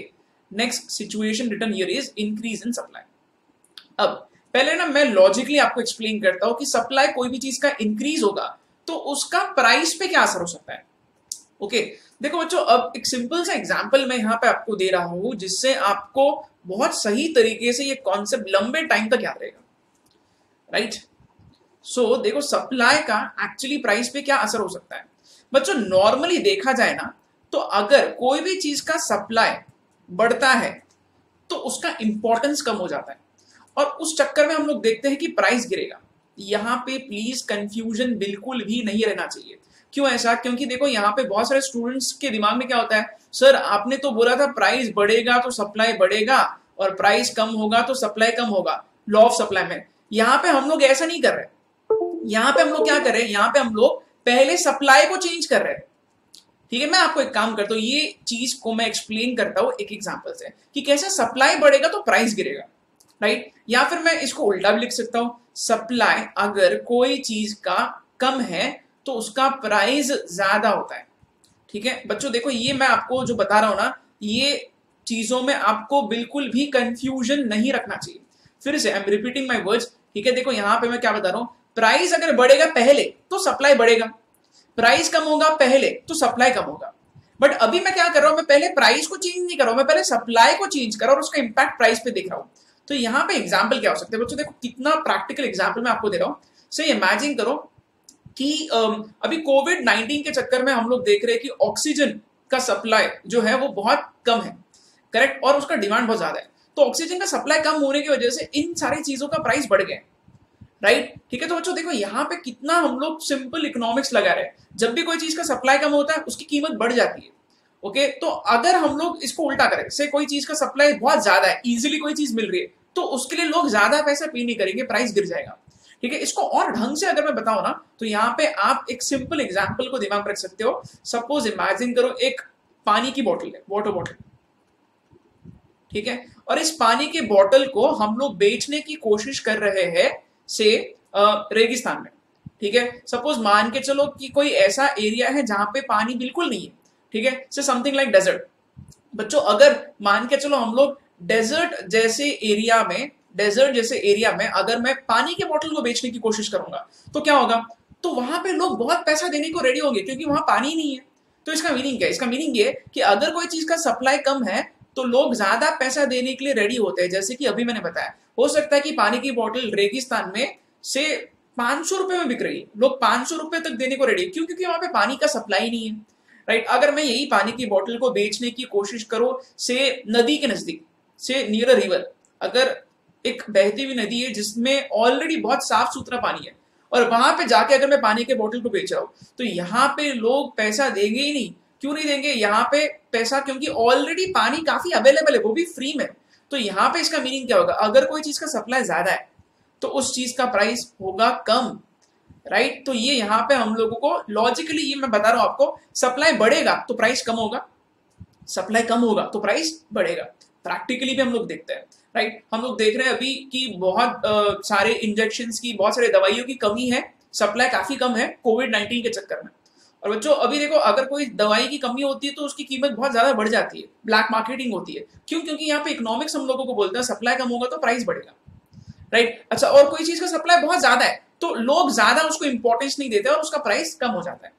next situation return here is increase in supply. अब पहले ना मैं लॉजिकली आपको एक्सप्लेन करता हूं कि सप्लाई कोई भी चीज का इंक्रीज होगा तो उसका प्राइस पे क्या असर हो सकता है। ओके, देखो बच्चों, अब एक सिंपल सा एग्जांपल मैं यहां पे आपको दे रहा हूं जिससे आपको बहुत सही तरीके से ये कॉन्सेप्ट लंबे टाइम तक याद रहेगा, राइट। सो देखो, सप्लाई का एक्चुअली प्राइस पे क्या असर हो सकता है बच्चों। नॉर्मली देखा जाए ना तो अगर कोई भी चीज का सप्लाई बढ़ता है तो उसका इंपॉर्टेंस कम हो जाता है और उस चक्कर में हम लोग देखते हैं कि प्राइस गिरेगा। यहां पे प्लीज कंफ्यूजन बिल्कुल भी नहीं रहना चाहिए। क्यों ऐसा? क्योंकि देखो यहाँ पे बहुत सारे स्टूडेंट्स के दिमाग में क्या होता है, सर आपने तो बोला था प्राइस बढ़ेगा तो सप्लाई बढ़ेगा और प्राइस कम होगा तो सप्लाई कम होगा, लॉ ऑफ सप्लाई में। यहाँ पे हम लोग ऐसा नहीं कर रहे। यहाँ पे हम लोग क्या कर रहे हैं, यहाँ पे हम लोग पहले सप्लाई को चेंज कर रहे हैं। ठीक है, मैं आपको एक काम करता हूँ, ये चीज को मैं एक्सप्लेन करता हूँ एक एग्जांपल से कि कैसे सप्लाई बढ़ेगा तो प्राइस गिरेगा, राइट। या फिर मैं इसको उल्टा भी लिख सकता हूं, सप्लाई अगर कोई चीज का कम है तो उसका प्राइस ज्यादा होता है। ठीक है बच्चों, देखो ये मैं आपको जो बता रहा हूं ना, ये चीजों में आपको बिल्कुल भी कंफ्यूजन नहीं रखना चाहिए। फिर से I am repeating my words. ठीक है, देखो यहां पे मैं क्या बता रहा हूं, प्राइस अगर बढ़ेगा पहले तो सप्लाई बढ़ेगा, प्राइस कम होगा पहले तो सप्लाई कम होगा। बट अभी मैं क्या कर रहा हूं, मैं पहले प्राइस को चेंज नहीं कर रहा हूं, मैं पहले सप्लाई को चेंज कर रहा हूं और उसका इंपैक्ट प्राइस पे देख रहा हूं। तो यहाँ पे एग्जाम्पल क्या हो सकते हैं बच्चों, देखो कितना प्रैक्टिकल एग्जाम्पल मैं आपको दे रहा हूं। सो इमेजिन करो कि अभी कोविड-19 के चक्कर में हम लोग देख रहे हैं कि ऑक्सीजन का सप्लाई जो है वो बहुत कम है, करेक्ट, और उसका डिमांड बहुत ज्यादा है। तो ऑक्सीजन का सप्लाई कम होने की वजह से इन सारी चीजों का प्राइस बढ़ गया, राइट। ठीक है, तो बच्चों देखो यहाँ पे कितना हम लोग सिंपल इकोनॉमिक्स लगा रहे हैं। जब भी कोई चीज का सप्लाई कम होता है उसकी कीमत बढ़ जाती है। ओके, तो अगर हम लोग इसको उल्टा करें, से कोई चीज का सप्लाई बहुत ज्यादा है, इजीली कोई चीज मिल रही है, तो उसके लिए लोग ज्यादा पैसा पे नहीं करेंगे, प्राइस गिर जाएगा। ठीक है, इसको और ढंग से अगर मैं बताऊं ना तो यहाँ पे आप एक सिंपल एग्जांपल को दिमाग में रख सकते हो। सपोज इमेजिन करो एक पानी की बोतल है, वाटर बोतल, ठीक है, और इस पानी के बोतल को हम लोग बेचने की कोशिश कर रहे हैं से रेगिस्तान में। ठीक है, सपोज मान के चलो कि कोई ऐसा एरिया है जहां पे पानी बिल्कुल नहीं है। ठीक है, से समथिंग लाइक डेजर्ट। बच्चों अगर मान के चलो हम लोग डेजर्ट जैसे एरिया में अगर मैं पानी के बोतल को बेचने की कोशिश करूंगा तो क्या होगा, तो वहां पे लोग बहुत पैसा देने को रेडी होंगे क्योंकि वहां पानी नहीं है। तो इसका मीनिंग क्या है? इसका मीनिंग ये कि अगर कोई चीज का सप्लाई कम है तो लोग ज्यादा पैसा देने के लिए रेडी होते हैं। जैसे कि अभी मैंने बताया, हो सकता है कि पानी की बोतल रेगिस्तान में से 500 रुपए में बिक रही है, लोग 500 रुपए तक देने को रेडी, क्यों? क्योंकि वहां पे पानी का सप्लाई नहीं है, राइट। अगर मैं यही पानी की बोतल को बेचने की कोशिश करूं से नदी के नजदीक, से नियर अ रिवर, अगर एक बहती हुई नदी है जिसमें ऑलरेडी बहुत साफ सुथरा पानी है और वहां पे जाके अगर मैं पानी के बोतल को बेच रहा हूं तो यहाँ पे लोग पैसा देंगे ही नहीं। क्यों नहीं देंगे यहाँ पे पैसा? क्योंकि ऑलरेडी पानी काफी अवेलेबल है, वो भी फ्री में। तो यहाँ पे इसका मीनिंग क्या होगा, अगर कोई चीज का सप्लाई ज्यादा है तो उस चीज का प्राइस होगा कम, राइट। तो ये यहाँ पे हम लोगों को लॉजिकली ये मैं बता रहा हूं आपको, सप्लाई बढ़ेगा तो प्राइस कम होगा, सप्लाई कम होगा तो प्राइस बढ़ेगा। प्रैक्टिकली भी हम लोग देखते हैं, राइट। हम लोग देख रहे हैं अभी कि बहुत सारे इंजेक्शंस की, बहुत सारे दवाइयों की कमी है, सप्लाई काफी कम है कोविड-19 के चक्कर में। और बच्चों अभी देखो, अगर कोई दवाई की कमी होती है तो उसकी कीमत बहुत ज्यादा बढ़ जाती है, ब्लैक मार्केटिंग होती है। क्यों? क्योंकि यहाँ पे इकोनॉमिक्स हम लोगों को बोलते हैं सप्लाई कम होगा तो प्राइस बढ़ेगा, राइट। अच्छा, और कोई चीज का सप्लाई बहुत ज्यादा है तो लोग ज्यादा उसको इंपॉर्टेंस नहीं देते और उसका प्राइस कम हो जाता है,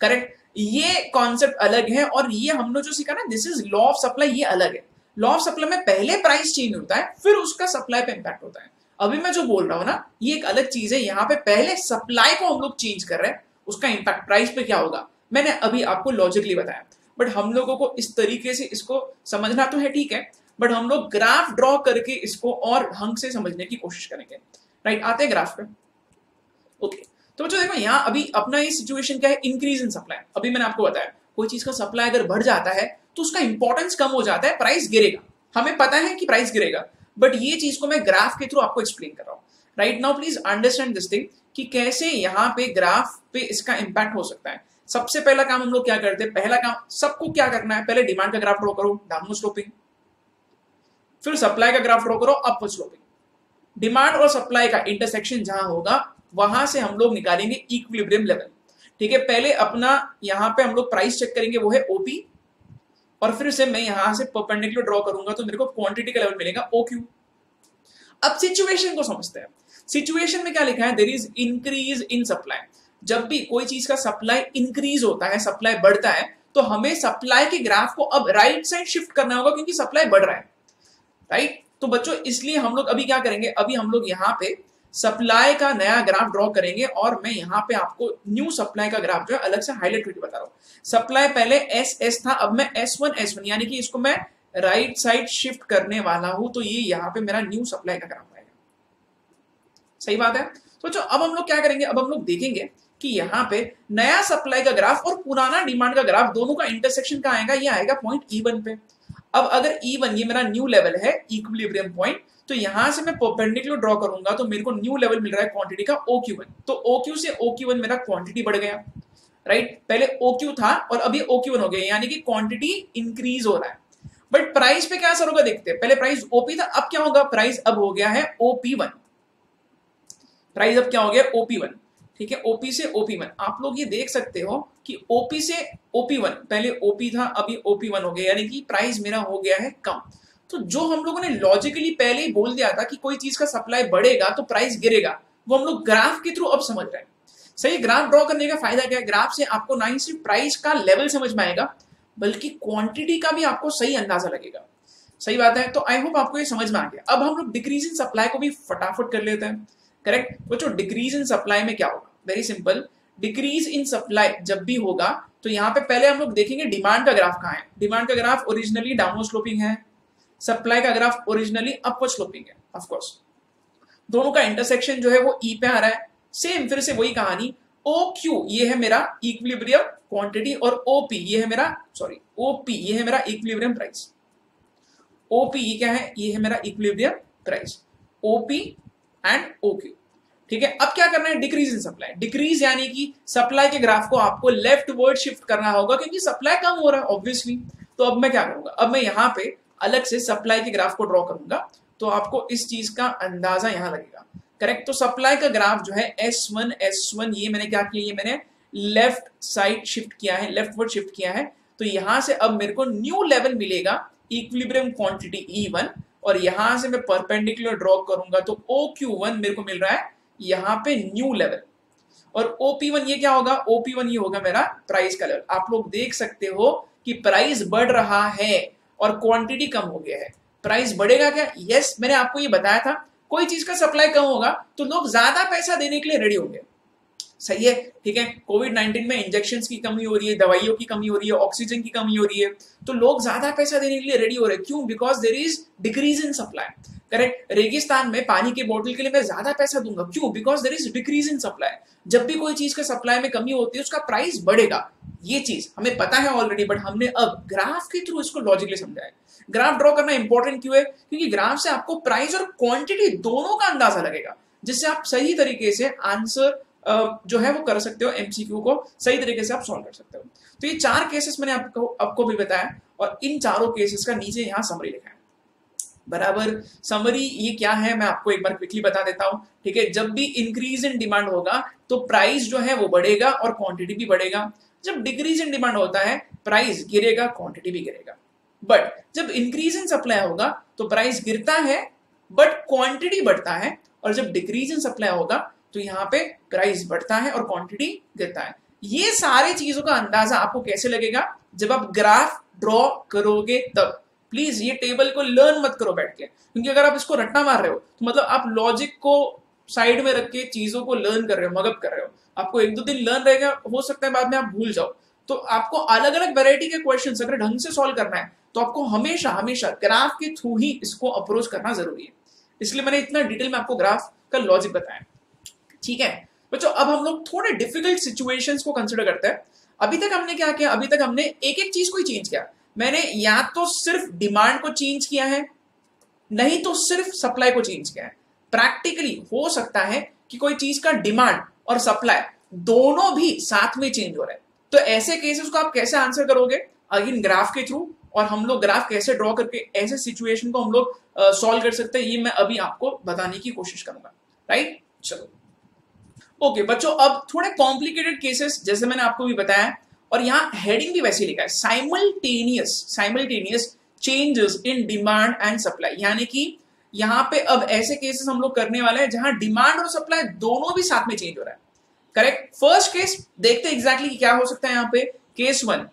करेक्ट। ये कॉन्सेप्ट अलग है और ये हमने जो सीखा ना, this is law of supply, ये अलग है। लॉ ऑफ सप्लाई में पहले प्राइस चेंज होता है फिर उसका सप्लाई पे इंपैक्ट होता है। अभी मैं जो बोल रहा हूं ना, ये एक अलग चीज है। यहाँ पे पहले सप्लाई को हम लोग चेंज कर रहे हैं, उसका इंपैक्ट प्राइस पे क्या होगा मैंने अभी आपको लॉजिकली बताया। बट हम लोगों को इस तरीके से इसको समझना तो है, ठीक है, बट हम लोग ग्राफ ड्रॉ करके इसको और ढंग से समझने की कोशिश करेंगे, राइट। आते हैं ग्राफ पे। ओके, तो बच्चों देखो यहाँ अभी अपना ये सिचुएशन क्या है, इंक्रीज इन सप्लाई। अभी मैंने आपको बताया कोई चीज का सप्लाई अगर बढ़ जाता है तो उसका इंपॉर्टेंस कम हो जाता है, प्राइस गिरेगा। हमें पता है कि प्राइस गिरेगा, बट ये चीज को मैं ग्राफ के थ्रू आपको एक्सप्लेन कर रहा हूँ, right. Now please understand this thing कि कैसे यहाँ पे ग्राफ पे इसका इंपैक्ट हो सकता है। सबसे पहला काम हम लोग क्या करते हैं, पहला काम सबको क्या करना है, पहले डिमांड का ग्राफ ड्रॉ करो, डाउनवर्ड स्लोपिंग, फिर सप्लाई का ग्राफ ड्रॉ करो, अपवर्ड स्लोपिंग। डिमांड और सप्लाई का इंटरसेक्शन जहां होगा वहां से हम लोग निकालेंगे इक्विलिब्रियम लेवल, ठीक है, पहले अपना यहां पे हम लोग प्राइस चेक करेंगे, वो है ओपी, और फिर से मैं यहां से परपेंडिकुलर ड्रॉ करूंगा तो मेरे को क्वांटिटी का लेवल मिलेगा ओक्यू। अब सिचुएशन को समझते हैं। सिचुएशन में क्या लिखा है, there is increase in supply. जब भी कोई चीज का सप्लाई इंक्रीज होता है, सप्लाई बढ़ता है, तो हमें सप्लाई के ग्राफ को अब राइट साइड शिफ्ट करना होगा क्योंकि सप्लाई बढ़ रहा है, राइट। तो बच्चों इसलिए हम लोग अभी क्या करेंगे, अभी हम लोग यहाँ पे सप्लाई का नया ग्राफ ड्रॉ करेंगे, और मैं यहाँ पे आपको न्यू सप्लाई का ग्राफ जो है अलग से हाईलाइट करके बता रहा हूँ। सप्लाई पहले एस एस था, अब मैं S1 यानी कि इसको मैं राइट साइड शिफ्ट करने वाला हूं, तो ये यहाँ पे मेरा न्यू सप्लाई का ग्राफ आएगा। सही बात है। तो बच्चों अब हम लोग क्या करेंगे, अब हम लोग देखेंगे कि यहाँ पे नया सप्लाई का ग्राफ और पुराना डिमांड का ग्राफ दोनों का इंटरसेक्शन कहाँ आएगा, ये आएगा पॉइंट E1 पे। अब अगर E1 ये मेरा न्यू लेवल है, इक्विलिब्रियम पॉइंट, तो यहां से मैं परपेंडिकुलर ड्रॉ करूंगा तो मेरे को न्यू लेवल मिल रहा है क्वांटिटी का OQ1। तो OQ से OQ1 मेरा क्वांटिटी बढ़ गया, राइट। पहले OQ था और अभी OQ1 हो गया, यानी कि क्वांटिटी इंक्रीज हो रहा है। बट प्राइस पे क्या असर होगा देखते हैं। पहले प्राइस OP था, अब क्या होगा, प्राइस अब हो गया है OP1। प्राइस अब क्या हो गया, OP1, ठीक है। OP से OP1 आप लोग ये देख सकते हो कि OP से OP1, पहले OP था अभी OP1 हो गया, यानी कि प्राइस मेरा हो गया है कम। तो जो हम लोगों ने लॉजिकली पहले ही बोल दिया था कि कोई चीज का सप्लाई बढ़ेगा तो प्राइस गिरेगा, वो हम लोग ग्राफ के थ्रू अब समझ रहे हैं। सही, ग्राफ ड्रॉ करने का फायदा क्या है, ग्राफ से आपको ना ही सिर्फ प्राइस का लेवल समझ में आएगा बल्कि क्वांटिटी का भी आपको सही अंदाजा लगेगा। सही बात है। तो आई होप आपको ये समझ में आ गया। अब हम लोग डिक्रीज इन सप्लाई को भी फटाफट कर लेते हैं। करेक्ट बच्चों, डिक्रीज इन सप्लाई में क्या होगा, very simple. Decrease in supply जब भी होगा तो यहाँ पे पहले हम लोग देखेंगे डिमांड का ग्राफ कहाँ है। डिमांड का ग्राफ ओरिजिनली डाउनवर्ड स्लोपिंग है, सप्लाई का ग्राफ ओरिजिनली अपवर्ड स्लोपिंग है। ऑफ कोर्स दोनों का इंटरसेक्शन जो है वो E पे आ रहा है। सेम फिर से वही कहानी, OQ ये है मेरा इक्विलिब्रियम क्वांटिटी, और OP ये है मेरा, सॉरी OP ये है मेरा इक्विलिब्रियम प्राइस। OP ये क्या है, ये है मेरा equilibrium price, OP and OQ, ठीक है। अब क्या करना है, डिक्रीज इन सप्लाई। डिक्रीज यानी कि सप्लाई के ग्राफ को आपको लेफ्ट वर्ड शिफ्ट करना होगा क्योंकि सप्लाई कम हो रहा है ऑब्वियसली। तो अब मैं क्या करूंगा, अब मैं यहाँ पे अलग से सप्लाई के ग्राफ को ड्रॉ करूंगा तो आपको इस चीज का अंदाजा यहां लगेगा। करेक्ट, तो सप्लाई का ग्राफ जो है S1 ये मैंने क्या किया, ये मैंने लेफ्ट साइड शिफ्ट किया है, लेफ्ट वर्ड शिफ्ट किया है। तो यहां से अब मेरे को न्यू लेवल मिलेगा इक्विलिब्रियम क्वांटिटी E1, और यहां से मैं परपेंडिकुलर ड्रॉ करूंगा तो OQ1 मेरे को मिल रहा है यहाँ पे न्यू लेवल, और OP1 ये क्या होगा, OP1 ये होगा मेरा प्राइस का लेवल। आप लोग देख सकते हो कि प्राइस बढ़ रहा है और क्वांटिटी कम हो गया है। प्राइस बढ़ेगा क्या, यस मैंने आपको ये बताया था, कोई चीज का सप्लाई कम होगा तो लोग ज्यादा पैसा देने के लिए रेडी होंगे। सही है, ठीक है। कोविड-19 में इंजेक्शंस की कमी हो रही है, दवाइयों की कमी हो रही है, ऑक्सीजन की कमी हो रही है, तो लोग ज्यादा पैसा देने के लिए रेडी हो रहे हैं। क्यों, because there is decrease in supply. Correct, रेगिस्तान में पानी के बोतल के लिए मैं ज्यादा पैसा दूंगा, क्यों, because there is decrease in supply. जब भी कोई चीज का सप्लाई में कमी होती है उसका प्राइस बढ़ेगा, ये चीज हमें पता है ऑलरेडी, बट हमने अब ग्राफ के थ्रू इसको लॉजिकली समझा है। ग्राफ ड्रॉ करना इंपॉर्टेंट क्यों है, क्योंकि ग्राफ से आपको प्राइस और क्वांटिटी दोनों का अंदाजा लगेगा, जिससे आप सही तरीके से आंसर जो है वो कर सकते हो, MCQ को सही तरीके से आप सॉल्व कर सकते हो। तो ये 4 केसेस मैंने आपको भी बताया, और इन चारों केसेस का नीचे यहाँ समरी लिखा है। बराबर, समरी ये क्या है मैं आपको एक बार क्विकली बता देता हूं, ठीक है। जब भी इंक्रीज इन डिमांड होगा तो प्राइस जो है वो बढ़ेगा और क्वांटिटी भी बढ़ेगा। जब डिक्रीज इन डिमांड होता है प्राइस गिरेगा, क्वांटिटी भी गिरेगा। बट जब इंक्रीज इन सप्लाई होगा तो प्राइस गिरता है बट क्वांटिटी बढ़ता है, और जब डिक्रीज इन सप्लाई होगा तो यहाँ पे प्राइस बढ़ता है और क्वांटिटी गिरता है। ये सारी चीजों का अंदाजा आपको कैसे लगेगा, जब आप ग्राफ ड्रॉ करोगे तब। प्लीज ये टेबल को लर्न मत करो बैठ के, क्योंकि अगर आप इसको रट्टा मार रहे हो तो मतलब आप लॉजिक को साइड में रख के चीजों को लर्न कर रहे हो, मगअप कर रहे हो। आपको 1-2 दिन लर्न रहेगा, हो सकता है बाद में आप भूल जाओ। तो आपको अलग अलग वैरायटी के क्वेश्चन अगर ढंग से सॉल्व करना है तो आपको हमेशा हमेशा ग्राफ के थ्रू ही इसको अप्रोच करना जरूरी है। इसलिए मैंने इतना डिटेल में आपको ग्राफ का लॉजिक बताया, ठीक है बच्चों। अब हम लोग थोड़े डिफिकल्ट सिचुएशंस को कंसिडर करते हैं। अभी तक हमने क्या किया, अभी तक हमने एक एक चीज को ही चेंज किया। मैंने या तो सिर्फ डिमांड को चेंज किया है, नहीं तो सिर्फ सप्लाई को चेंज किया है। प्रैक्टिकली हो सकता है कि कोई चीज का डिमांड और सप्लाई दोनों भी साथ में चेंज हो रहे हैं। तो ऐसे केसेस को आप कैसे आंसर करोगे, अगेन ग्राफ के थ्रू, और हम लोग ग्राफ कैसे ड्रॉ करके ऐसे सिचुएशन को हम लोग सॉल्व कर सकते हैं, ये मैं अभी आपको बताने की कोशिश करूंगा, राइट। चलो ओके बच्चों, अब थोड़े कॉम्प्लिकेटेड केसेस जैसे मैंने आपको भी बताया, और यहाँ हेडिंग भी वैसे लिखा है, simultaneous changes in demand and supply, यानी कि यहाँ पे अब ऐसे केसेस हम लोग करने वाले हैं जहां डिमांड और सप्लाई दोनों भी साथ में चेंज हो रहा है। करेक्ट। फर्स्ट केस देखते हैं एग्जैक्टली क्या हो सकता है यहाँ पे। केस 1,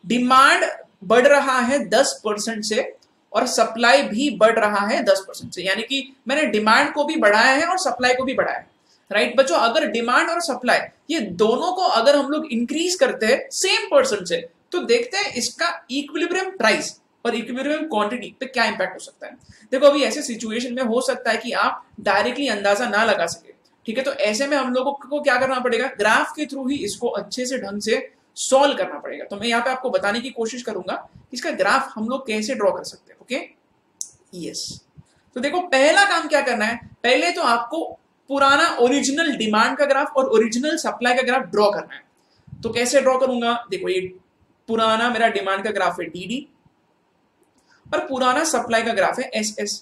डिमांड बढ़ रहा है 10% से और सप्लाई भी बढ़ रहा है 10% से, यानी कि मैंने डिमांड को भी बढ़ाया है और सप्लाई को भी बढ़ाया है। राइट बच्चों, अगर डिमांड और सप्लाई ये दोनों को अगर हम लोग इंक्रीज करते हैं सेम परसेंट से, तो देखते हैं इसका इक्विलिब्रियम प्राइस और इक्विलिब्रियम क्वांटिटी पे क्या इंपैक्ट हो सकता है। देखो अभी ऐसे सिचुएशन में हो सकता है कि आप डायरेक्टली अंदाजा ना लगा सके, ठीक है, तो ऐसे में हम लोगों को क्या करना पड़ेगा, ग्राफ के थ्रू ही इसको अच्छे से ढंग से सॉल्व करना पड़ेगा। तो मैं यहाँ पे आपको बताने की कोशिश करूंगा इसका ग्राफ हम लोग कैसे ड्रॉ कर सकते हैं। ओके यस, तो देखो पहला काम क्या करना है, पहले तो आपको पुराना ओरिजिनल डिमांड का ग्राफ और ओरिजिनल सप्लाई का ग्राफ ड्रॉ करना है। तो कैसे ड्रॉ करूंगा, देखो ये पुराना मेरा डिमांड का ग्राफ है DD और पुराना सप्लाई का ग्राफ है SS।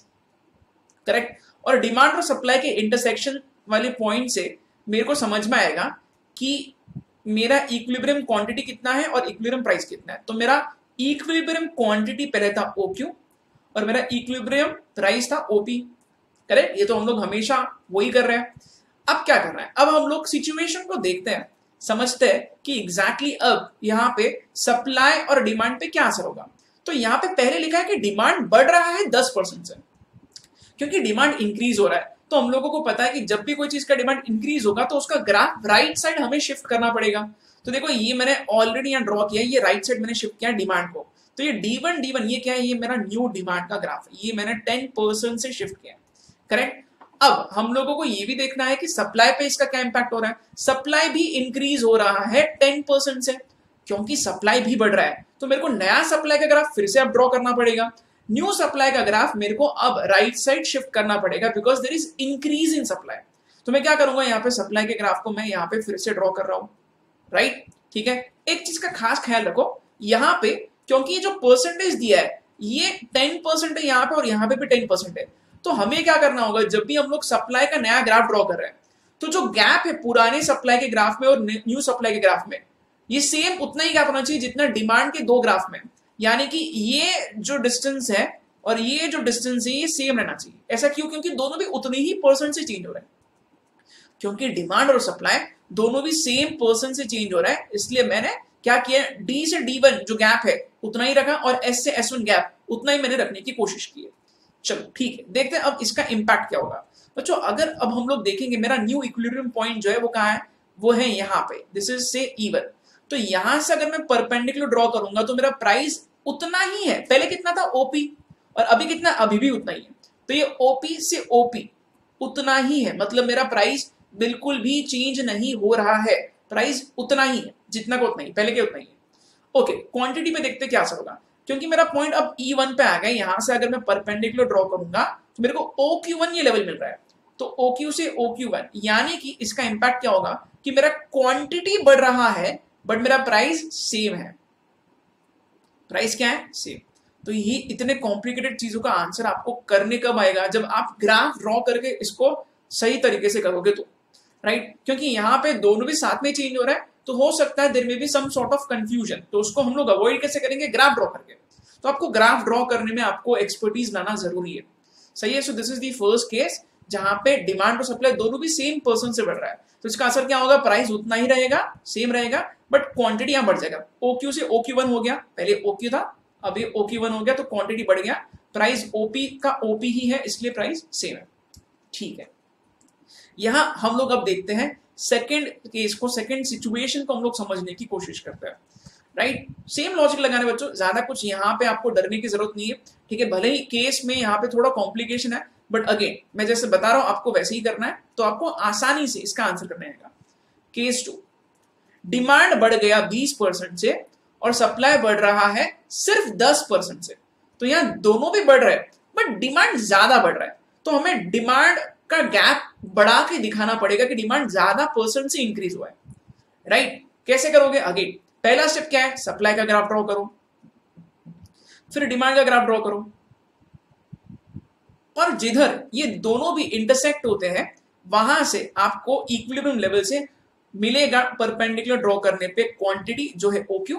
करेक्ट। और डिमांड और सप्लाई के इंटरसेक्शन वाले पॉइंट से मेरे को समझ में आएगा कि मेरा इक्विलिब्रियम क्वांटिटी कितना है और इक्विलिब्रियम प्राइस कितना है। तो मेरा इक्विलिब्रियम क्वांटिटी पहले था OQ और मेरा इक्विलिब्रियम प्राइस था OP। करेक्ट, ये तो हम लोग हमेशा वही कर रहे हैं। अब क्या करना है, अब हम लोग सिचुएशन को देखते हैं, समझते हैं कि एग्जैक्टली अब यहाँ पे सप्लाई और डिमांड पे क्या असर होगा। तो यहाँ पे पहले लिखा है कि डिमांड बढ़ रहा है 10% से, क्योंकि डिमांड इंक्रीज हो रहा है। तो हम लोगों को पता है कि जब भी कोई चीज का डिमांड इंक्रीज होगा तो उसका ग्राफ राइट साइड हमें शिफ्ट करना पड़ेगा। तो देखो ये मैंने ऑलरेडी यहाँ ड्रॉ किया है, ये राइट साइड मैंने शिफ्ट किया डिमांड को। तो ये D1 ये क्या है, ये मेरा न्यू डिमांड का ग्राफ है, ये मैंने 10% से शिफ्ट किया। करेक्ट। अब हम लोगों को ये भी देखना है कि सप्लाई पे इसका क्या इंपैक्ट हो रहा है। सप्लाई भी इंक्रीज हो रहा है 10% से, क्योंकि सप्लाई भी बढ़ रहा है। तो मेरे को नया सप्लाई का ग्राफ फिर से अब ड्रॉ करना पड़ेगा। न्यू सप्लाई का ग्राफ मेरे को अब राइट साइड शिफ्ट करना पड़ेगा because there is increase in supply. तो मैं क्या करूंगा, यहाँ पे सप्लाई के ग्राफ को मैं यहाँ पे फिर से ड्रॉ कर रहा हूं। राइट, ठीक है। एक चीज का खास ख्याल रखो, यहाँ पे क्योंकि ये जो परसेंटेज दिया है ये 10% है यहाँ पे और यहाँ पे भी 10% है। तो हमें क्या करना होगा, जब भी हम लोग सप्लाई का नया ग्राफ ड्रॉ कर रहे हैं तो जो गैप है पुराने सप्लाई के ग्राफ में और न्यू सप्लाई के ग्राफ में, ये सेम उतना ही गैप होना चाहिए जितना डिमांड के दो ग्राफ में। यानी कि ये जो डिस्टेंस है और ये जो डिस्टेंस है ये सेम रहना चाहिए। ऐसा क्यों, क्योंकि दोनों भी उतने ही परसेंट से चेंज हो रहे हैं, क्योंकि डिमांड और सप्लाई दोनों भी सेम परसेंट से चेंज हो रहा है। इसलिए मैंने क्या किया, D से D1 जो गैप है उतना ही रखा और S से S1 गैप उतना ही मैंने रखने की कोशिश की है। चलो ठीक है, देखते हैं अब इसका इंपैक्ट क्या होगा। बच्चों अगर अब हम लोग देखेंगे मेरा न्यू इक्विलिब्रियम पॉइंट जो है वो कहाँ है, वो है यहाँ पे, दिस इज से E1। तो यहां से अगर मैं परपेंडिकुलर ड्रॉ करूंगा तो मेरा प्राइस उतना ही है, पहले कितना था OP और अभी कितना, अभी भी उतना ही है। तो ये OP से OP उतना ही है, मतलब मेरा प्राइस बिल्कुल भी चेंज नहीं हो रहा है, प्राइस उतना ही है, जितना का उतना ही, पहले के उतना ही है। ओके, क्वांटिटी पे देखते क्या असर होगा, क्योंकि मेरा पॉइंट अब E1 पे आ गया। यहां से अगर मैं परपेंडिकुलर ड्रॉ करूंगा तो मेरे को OQ1 ये लेवल मिल रहा है, तो OQ से OQ1, यानी कि इसका इंपैक्ट क्या होगा कि मेरा क्वांटिटी बढ़ रहा है बट मेरा प्राइस सेम है। प्राइस क्या है, सेम। तो ये इतने कॉम्प्लिकेटेड चीजों का आंसर आपको करने कब आएगा, जब आप ग्राफ ड्रॉ करके इसको सही तरीके से करोगे तो। राइट, क्योंकि यहाँ पे दोनों भी साथ में चेंज हो रहा है तो हो सकता है there may be some sort of confusion. तो उसको हम लोग अवॉइड कैसे करेंगे, ग्राफ ड्रॉ करके। तो आपको ग्राफ ड्रॉ करने में आपको एक्सपर्टीज लाना जरूरी है। सही है। So this is the first case जहां पे डिमांड और सप्लाई दोनों भी सेम पर्सन से बढ़ रहा है। तो इसका असर क्या होगा, प्राइस उतना ही रहेगा, सेम रहेगा, बट क्वांटिटी यहां बढ़ जाएगा। OQ से OQ1 हो गया, पहले OQ था अभी OQ1 हो गया, तो क्वांटिटी बढ़ गया। प्राइस OP का OP ही है इसलिए प्राइस सेम है। ठीक है, यहां हम लोग अब देखते हैं सेकंड केस को, सेकंड सिचुएशन को हम लोग समझने की कोशिश करते हैं। राइट, सेम लॉजिक लगाने बच्चों, ज्यादा कुछ यहाँ पे आपको डरने की जरूरत नहीं है। ठीक है, भले ही केस में यहाँ पे थोड़ा कॉम्प्लिकेशन है, बट अगेन मैं जैसे बता रहा हूं आपको वैसे ही करना है, तो आपको आसानी से इसका आंसर करना है। केस 2, डिमांड बढ़ गया 20% से और सप्लाई बढ़ रहा है सिर्फ 10% से। तो यहाँ दोनों भी बढ़ रहे हैं बट डिमांड ज्यादा बढ़ रहा है, तो हमें डिमांड का गैप बढ़ा के दिखाना पड़ेगा कि डिमांड ज्यादा परसेंट से इंक्रीज हुआ है। राइट, कैसे करोगे, अगेन पहला स्टेप क्या है, सप्लाई का ग्राफ ड्रॉ करो, फिर डिमांड का ग्राफ ड्रॉ करो, और जिधर ये दोनों भी इंटरसेक्ट होते हैं वहां से आपको इक्विलिब्रियम लेवल से मिलेगा परपेंडिकुलर ड्रॉ करने पे क्वांटिटी जो है OQ,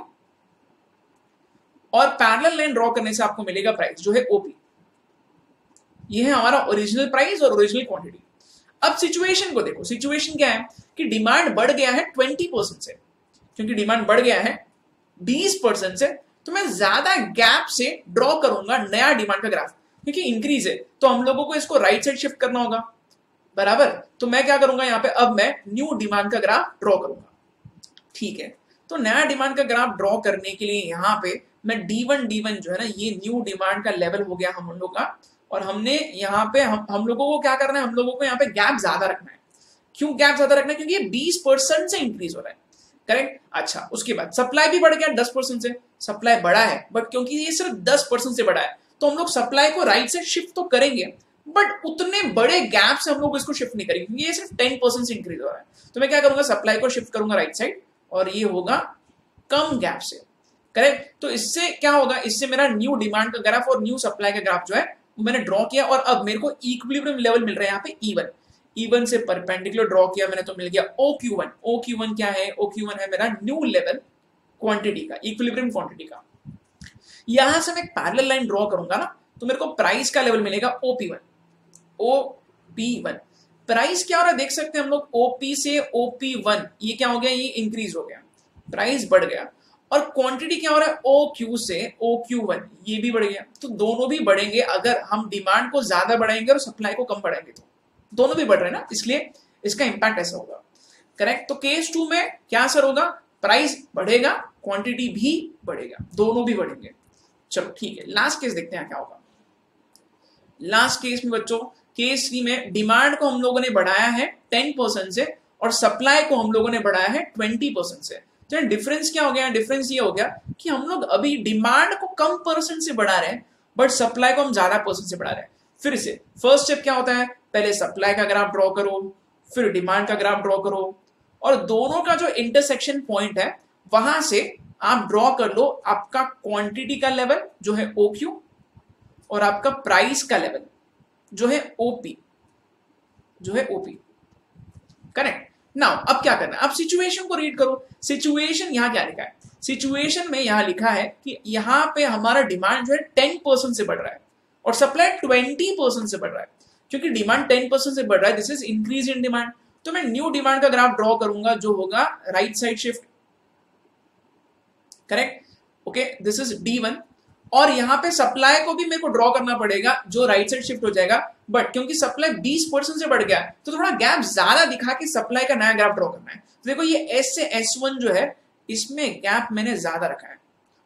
और पैरेलल लाइन ड्रॉ करने से आपको मिलेगा प्राइस जो है OP। ये है हमारा ओरिजिनल प्राइस और ओरिजिनल क्वांटिटी। अब सिचुएशन को देखो, सिचुएशन क्या है कि डिमांड बढ़ गया है 20% से, क्योंकि डिमांड बढ़ गया है 20% से, तो मैं ज्यादा गैप से ड्रॉ करूंगा नया डिमांड का ग्राफ, क्योंकि इंक्रीज है तो हम लोगों को इसको राइट साइड शिफ्ट करना होगा, बराबर। तो मैं क्या करूंगा यहाँ पे, अब मैं न्यू डिमांड का ग्राफ ड्रॉ करूंगा, ठीक है। तो नया डिमांड का ग्राफ ड्रॉ करने के लिए यहाँ पे मैं D1 जो है ना, ये न्यू डिमांड का लेवल हो गया हम लोग का, और हमने यहाँ पे हम लोगों को क्या करना है, हम लोगों को यहाँ पे गैप ज्यादा रखना है। क्यों गैप ज्यादा रखना है? क्योंकि ये 20% से इंक्रीज हो रहा है, करेक्ट। अच्छा, उसके बाद सप्लाई भी बढ़ गया 10% से, सप्लाई बढ़ा है, बट क्योंकि ये सिर्फ 10% से बढ़ा है तो हम लोग सप्लाई को राइट से शिफ्ट तो करेंगे, बट उतने बड़े गैप से हम लोग इसको शिफ्ट नहीं करेंगे, क्योंकि ये सिर्फ 10% से इंक्रीज हो रहा है। तो मैं क्या करूंगा, सप्लाई को शिफ्ट करूंगा राइट साइड, और ये होगा कम गैप से, करेक्ट। तो इससे क्या होगा, इससे मेरा न्यू डिमांड का ग्राफ और न्यू सप्लाई का ग्राफ जो है मैंने ड्रॉ किया, और अब मेरे को इक्विलिब्रियम लेवल मिल रहा है यहाँ पे E1 से परपेंडिकुलर ड्रॉ किया मैंने, तो मिल गया OQ1। OQ1 क्या है? OQ1 है मेरा न्यू लेवल क्वांटिटी का, इक्विलिब्रियम क्वांटिटी का। यहां से मैं एक पैरेलल लाइन ड्रॉ करूंगा ना, तो मेरे को प्राइस का लेवल मिलेगा OP1। प्राइस क्या हो रहा है देख सकते हैं हम लोग, OP से OP1 ये क्या हो गया, ये इंक्रीज हो गया, प्राइस बढ़ गया। और क्वांटिटी क्या हो रहा है, OQ से OQ1 ये भी बढ़ गया। तो दोनों भी बढ़ेंगे अगर हम डिमांड को ज्यादा बढ़ाएंगे और सप्लाई को कम बढ़ाएंगे, तो दोनों भी बढ़ रहे हैं ना, इसलिए इसका इंपैक्ट ऐसा होगा, करेक्ट। तो केस 2 में क्या असर होगा, प्राइस बढ़ेगा, क्वांटिटी भी बढ़ेगा, दोनों भी बढ़ेंगे। चलो ठीक है, लास्ट केस देखते हैं क्या होगा। लास्ट केस में बच्चों, केस 3 में डिमांड को हम लोगों ने बढ़ाया है 10% से, और सप्लाई को हम लोगों ने बढ़ाया है 20% से। तो डिफरेंस क्या हो गया, डिफरेंस ये हो गया कि हम लोग अभी डिमांड को कम परसेंट से बढ़ा रहे हैं, बट सप्लाई को हम ज्यादा परसेंट से बढ़ा रहे हैं। फिर से फर्स्ट स्टेप क्या होता है, पहले सप्लाई का ग्राफ ड्रॉ करो, फिर डिमांड का ग्राफ ड्रॉ करो, और दोनों का जो इंटरसेक्शन पॉइंट है वहां से आप ड्रॉ कर लो आपका क्वांटिटी का लेवल जो है OQ, और आपका प्राइस का लेवल जो है OP, करेक्ट। नाउ अब क्या करना है, अब सिचुएशन को रीड करो। सिचुएशन यहाँ क्या लिखा है, सिचुएशन में यहाँ लिखा है कि यहाँ पे हमारा डिमांड जो है 10% से बढ़ रहा है और सप्लाई 20% से बढ़ रहा है। क्योंकि डिमांड 10% से बढ़ रहा है, this is increase in demand, तो मैं न्यू डिमांड का ग्राफ ड्रॉ करूंगा जो होगा right side shift, correct. Okay, this is D1, और यहाँ पे सप्लाई को भी मेरे को ड्रॉ करना पड़ेगा जो राइट साइड शिफ्ट हो जाएगा, बट क्योंकि सप्लाई 20% से बढ़ गया तो थोड़ा गैप ज्यादा दिखा के सप्लाई का नया ग्राफ ड्रॉ करना है। तो देखो ये S से S1 जो है इसमें गैप मैंने ज्यादा रखा है,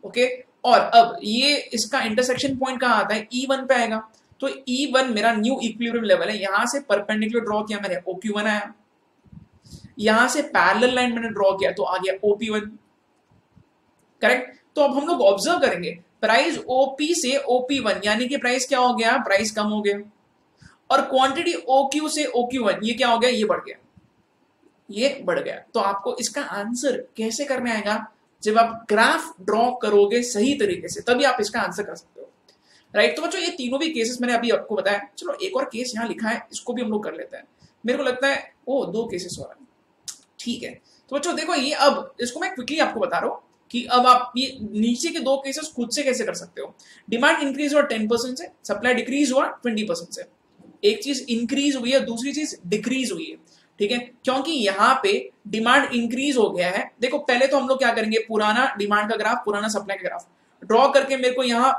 ओके। और अब ये इसका इंटरसेक्शन पॉइंट कहाँ आता है, E1 पे आएगा। तो E1 मेरा न्यू इक्विलिब्रियम लेवल है, यहां से परपेंडिकुलर ड्रॉ किया मैंने, OQ1 आया, यहां से पैरेलल लाइन मैंने ड्रॉ किया तो आ गया OP1, करेक्ट। तो अब हम लोग ऑब्जर्व करेंगे प्राइस OP से OP1 यानी कि प्राइस क्या हो गया, प्राइस कम हो गया, और क्वांटिटी OQ से OQ1 ये क्या हो गया, ये बढ़ गया, ये बढ़ गया। तो आपको इसका आंसर कैसे करने आएगा, जब आप ग्राफ ड्रॉ करोगे सही तरीके से तभी आप इसका आंसर कर सकते हो, राइट। तो बच्चों ये तीनों भी केसेस मैंने अभी आपको बताया। चलो एक और केस यहाँ लिखा है, इसको भी हम लोग कर लेते हैं। मेरे को लगता है वो 2 केसेस हो रहा है, ठीक है। तो बच्चों देखो ये, अब इसको मैं क्विकली आपको बता रहा हूँ कि अब आप ये नीचे के 2 केसेस खुद से कैसे कर सकते हो। डिमांड इंक्रीज हुआ 10% से, सप्लाई डिक्रीज हुआ 20% से। एक चीज इंक्रीज हुई है, दूसरी चीज डिक्रीज हुई है, ठीक है। क्योंकि यहाँ पे डिमांड इंक्रीज हो गया है, देखो पहले तो हम लोग क्या करेंगे, पुराना डिमांड का ग्राफ, पुराना सप्लाई का ग्राफ ड्रॉ करके मेरे को यहाँ